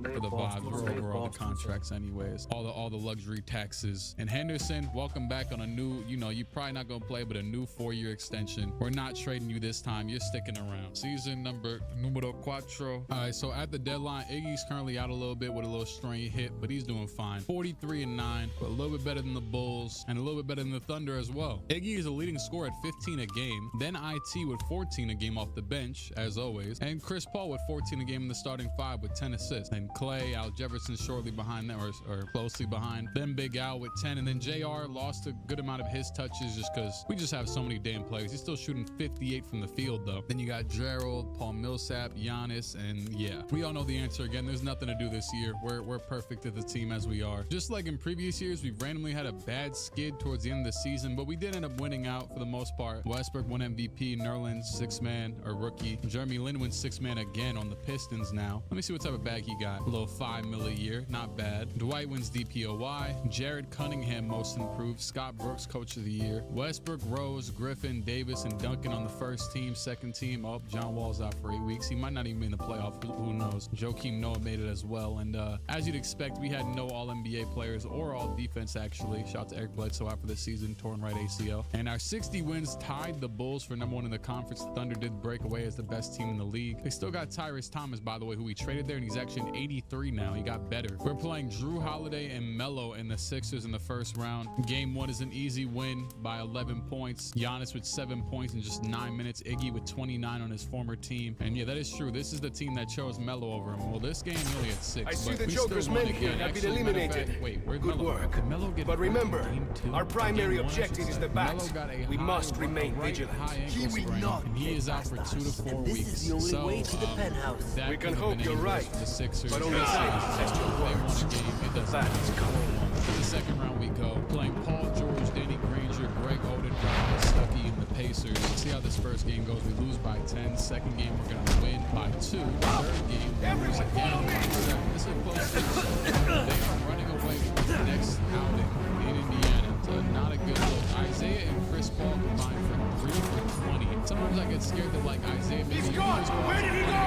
the vibes. We're overall contracts anyways. All the luxury taxes. And Henderson, welcome back on a new, you're probably not going to play, but a new 4-year extension. We're not trading you this time. You're sticking around. Season numero 4. All right, so at the deadline, Iggy's currently out a little bit with a little strain hit, but he's doing fine. 43-9, but a little bit better than the Bulls and a little bit better than the Thunder as well. Iggy is a leading scorer at 15 a game. Then IT with 14 a game off the bench, as always. And Chris Paul with 14 a game in the starting 5 with 10 assists. And Clay, Al Jefferson shortly behind them, or closely behind. Then Big Al with 10. And then JR lost a good amount of his touches just because we just have so many damn players. He's still shooting 58 from the field, though. Then you got Gerald, Paul Millsap, Giannis, and yeah. We all know the answer again. There's nothing to do this year. We're perfect as a team as we are. Just like in previous years, we randomly had a bad skid towards the end of the season, but we did end up winning out for the most part. Westbrook won MVP, Nerlens 6-man or rookie. Jeremy Lin wins 6-man again on the Pistons now. Let me see what type of bag he got. A little $5 million a year, not bad. Dwight wins DPOY. Jared Cunningham most improved. Scott Brooks coach of the year. Westbrook, Rose, Griffin, Davis, and Duncan on the first team. Second team, John Wall's out for 8 weeks. He might not even be in the playoff. Who knows? Joakim Noah made it as well. And as you'd expect, we had no All-NBA players or All-Defense actually. Shout out to Eric Bledsoe out for the season, torn right ACL. And our 60 wins tied the Bulls for #1 in the conference. The Thunder did break away as the best team in the league. They still got Tyrese Thomas, by the way, who we traded there, and he's actually an 83 now. He got better. We're playing Drew Holiday and Melo in the Sixers in the first round. Game 1 is an easy win by 11 points. Giannis with 7 points in just 9 minutes. Iggy with 29 on his former team. And yeah, that is true. This is the team that chose Melo over him. Well, this game really had 6. I see the Joker's men here have been eliminated. Wait, where'd Good Melo work. go? Did Melo get But remember, our primary Game 1, objective is the Melo bat. got a We high must ankle- remain right vigilant. high ankle He will sprain, not and he is out for 2 to 4 weeks. is the only so, way to the penthouse. that We can could have hope been you're any worse right, for the Sixers. but only They time won to test your a words. game. It doesn't That matter. is coming. To the second round we go. Playing Paul George, Danny Granger, Greg Oden, Ryan Stuckey, and the Pacers. See how this first game goes. We lose by 10. Second game, we're going to win by 2. Third game, we lose again by 7. This is a close game. They are running away with the next outing in Indiana. So not a good look. Isaiah and Chris Paul combined for 3 for 20. Sometimes I get scared that like Isaiah maybe. He's gone! Where did he go?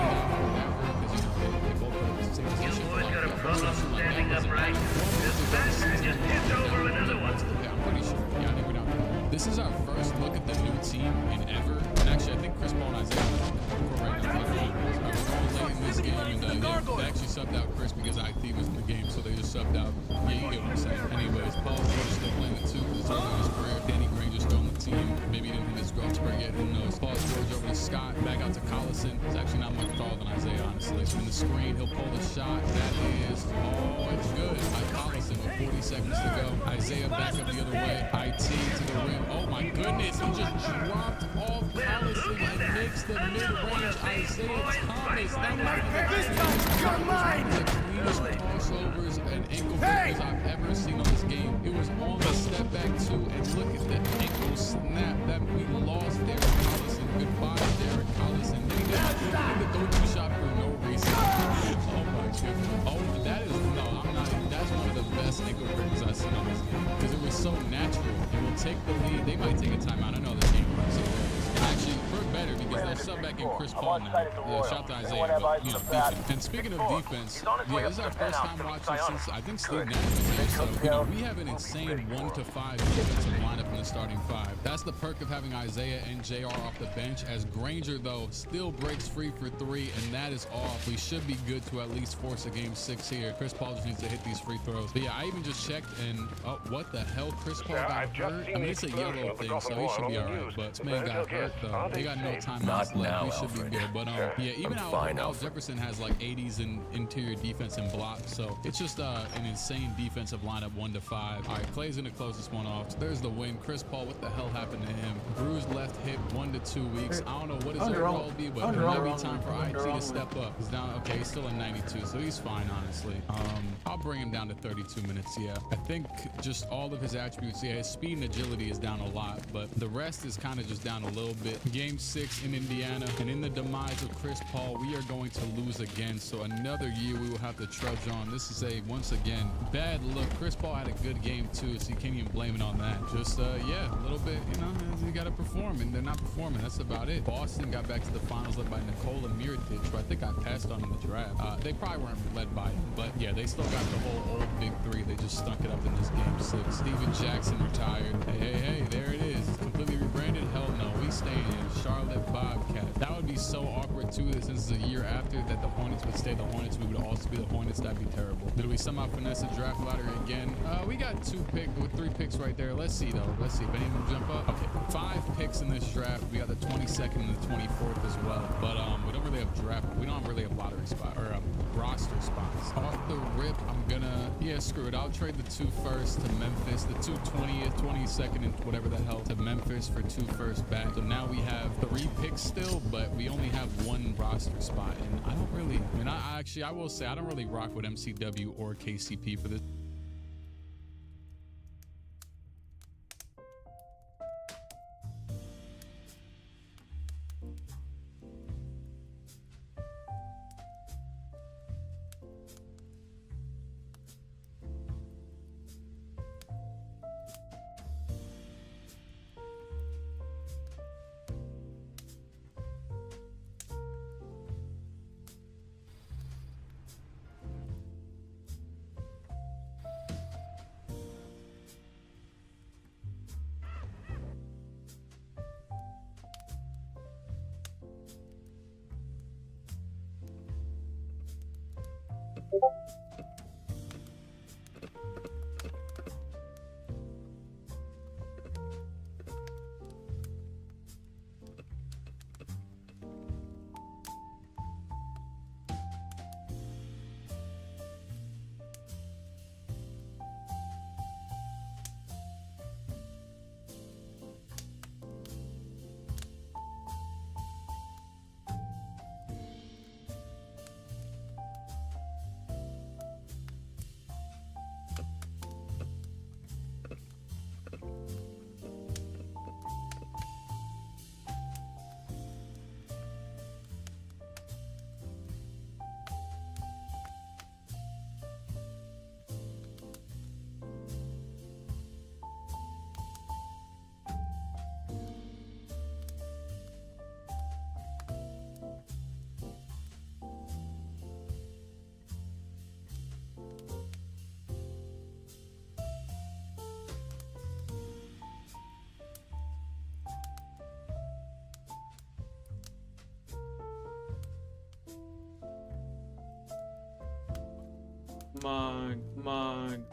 Because they both put up the same position. Got a problem standing upright. This bastard just tipped over another one. I'm pretty sure. Yeah, I think we're down to 1. This is our first look at the new team in ever. And actually, I think Chris Paul and Isaiah are right now. We're late in this game, and they actually subbed out Chris because IT was in the game, so they just subbed out. Yeah, you get what I'm saying. Anyways, Paul George still playing the 2 because it's early in his career. Danny Granger still on the team. Maybe he didn't hit his growth spurt yet. Who knows? Paul George over to Scott. Back out to Collison. It's actually not much taller than Isaiah, honestly. From the screen, he'll pull the shot. That is, it's good by Collison with 40 seconds to go. Isaiah back up the other way. IT to the rim. Oh my goodness, he just dropped off Collison and makes the mid-range Isaiah Thomas. This time, you're mine! The cleanest crossovers and ankle breakers I've ever seen on this game. It was on the step back too, and look at the ankle snap that we lost Derek Collison. Goodbye, Derek Collison. He did the 3 shot for no reason. Oh my goodness. Oh, that is, no, I'm not even, that's one of the best ankle breakers I've seen on this game. Because it was so natural. It will take the lead. They might take a timeout. I know this game runs so there. And actually, we're better because they'll sub back in Chris Paul now. Shout to Isaiah, but, defense. And speaking of defense, yeah, this is our first time watching since, I think Steve Nash was here. So, we have an insane 1 to 5 defensive lineup in the starting 5. That's the perk of having Isaiah and JR off the bench, as Granger, though, still breaks free for 3, and that is off. We should be good to at least force a game 6 here. Chris Paul just needs to hit these free throws. But yeah, I even just checked, and what the hell? Chris Paul got hurt? I mean, it's a yellow thing, so he should be all right. But this man got hurt, though. They got no timeouts left. We should be good. But yeah, even Al Jefferson has like 80s in interior defense and blocks, so it's just an insane defensive lineup 1 to 5. All right, Clay's gonna close this one off. So there's the win. Chris Paul, what the hell happened to him? Bruised left hip, 1 to 2 weeks. I don't know what his overall be, but it might be time for IT to step up. He's down. Okay, he's still in 92, so he's fine, honestly. I'll bring him down to 32 minutes. Yeah, I think just all of his attributes. Yeah, his speed and agility is down a lot, but the rest is kind of just down a little bit. Game 6 in in Indiana. And in the demise of Chris Paul, we are going to lose again. So another year we will have to trudge on. This is a, once again, bad look. Chris Paul had a good game too, so you can't even blame it on that. Just, yeah, a little bit, you know, you got to perform, and they're not performing. That's about it. Boston got back to the finals led by Nikola Mirotic, who I think I passed on in the draft. They probably weren't led by him, but yeah, they still got the whole old big three. They just stunk it up in this game 6. Steven Jackson retired. Hey, there it is. It's completely rebranded. Hell no, we staying in Charlotte Bobcats. That would be so awkward too, that since it's a year after that the Hornets would stay the Hornets, we would also be the Hornets. That'd be terrible. Did we somehow finesse the draft lottery again? We got 3 picks right there. Let's see though. Let's see if any of them jump up. Okay, 5 picks in this draft. We got the 22nd and the 24th as well. But we don't really have draft. We don't really have lottery spot or roster spots. Off the rip, I'm gonna, yeah, screw it. I'll trade the 2 firsts to Memphis, the 2 20th, 22nd, and whatever the hell to Memphis for 2 firsts back. So now we have 3 picks still, but we only have 1 roster spot. And I don't really, I mean, I will say I don't really rock with MCW or KCP for this. Come on.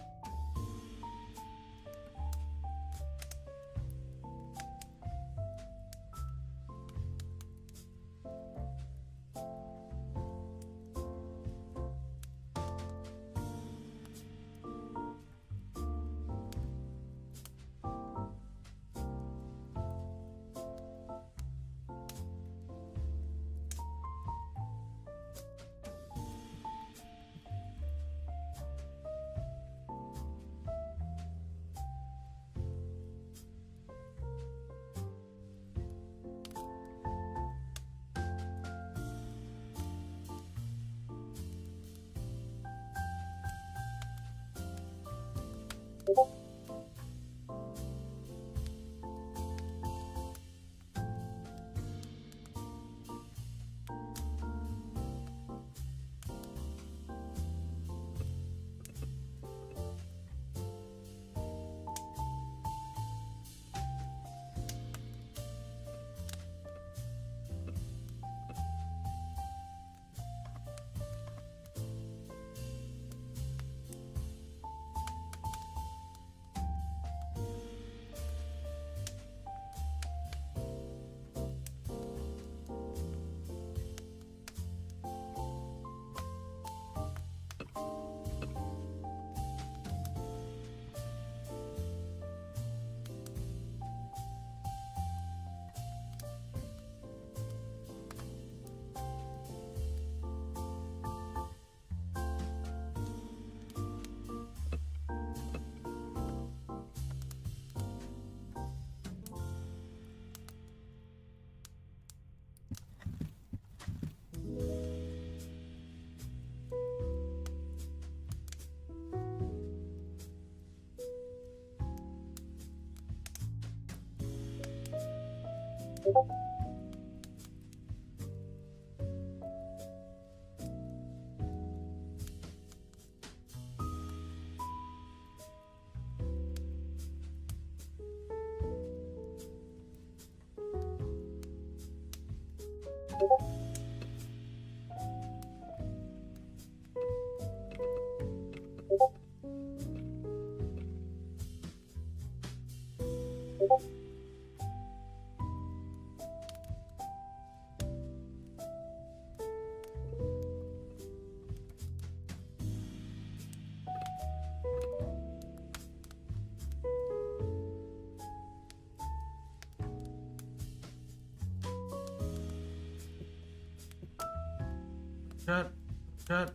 Cut.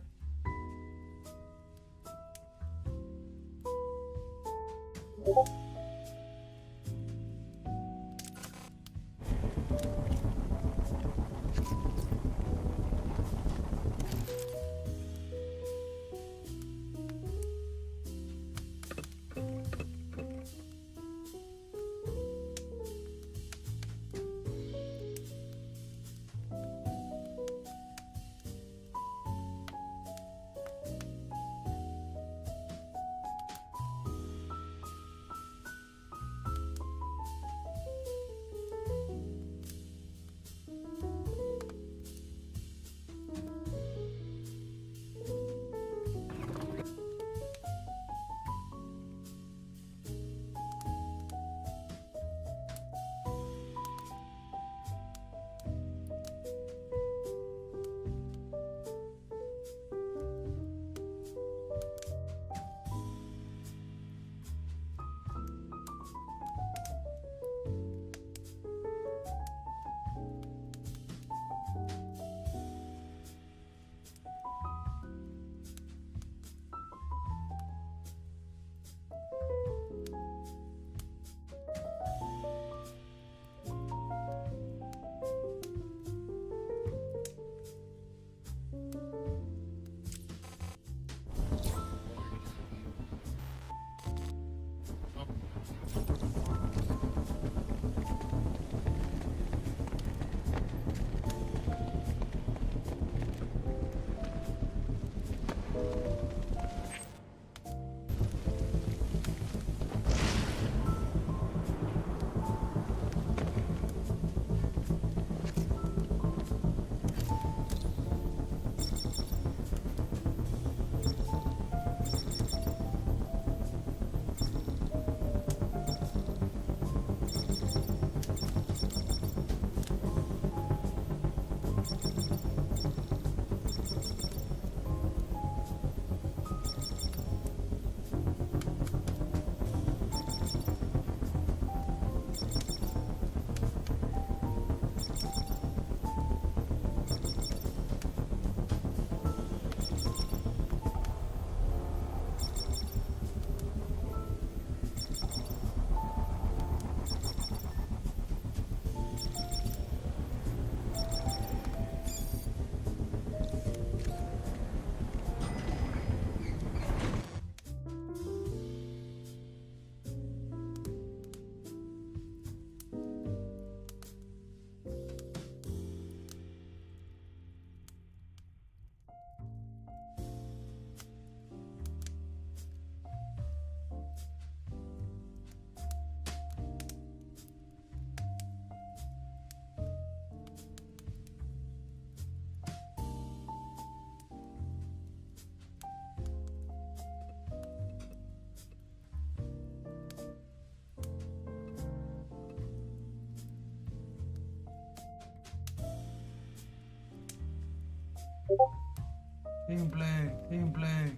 Gameplay.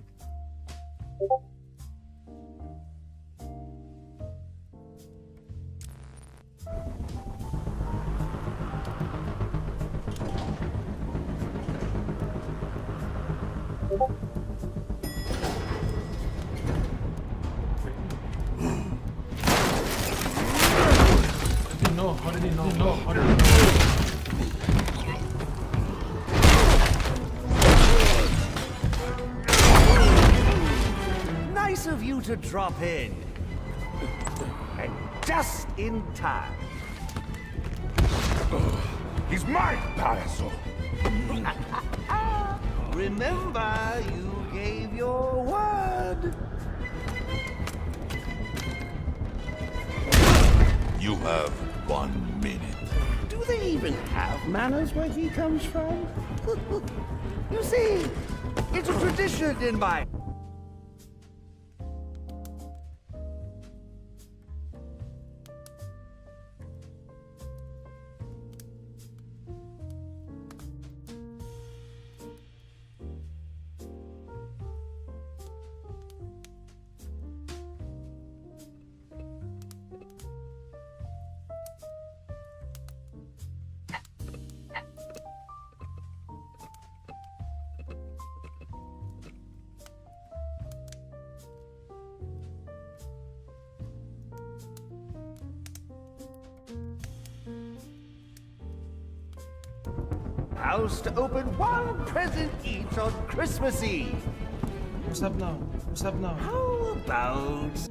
How did he know? Nice of you to drop in. And just in time. He's mine, payaso. Remember, you gave your word. You have 1 minute. Do they even have manners where he comes from? You see, it's a tradition in my... House to open one present each on Christmas Eve. What's up now? What's up now? How about...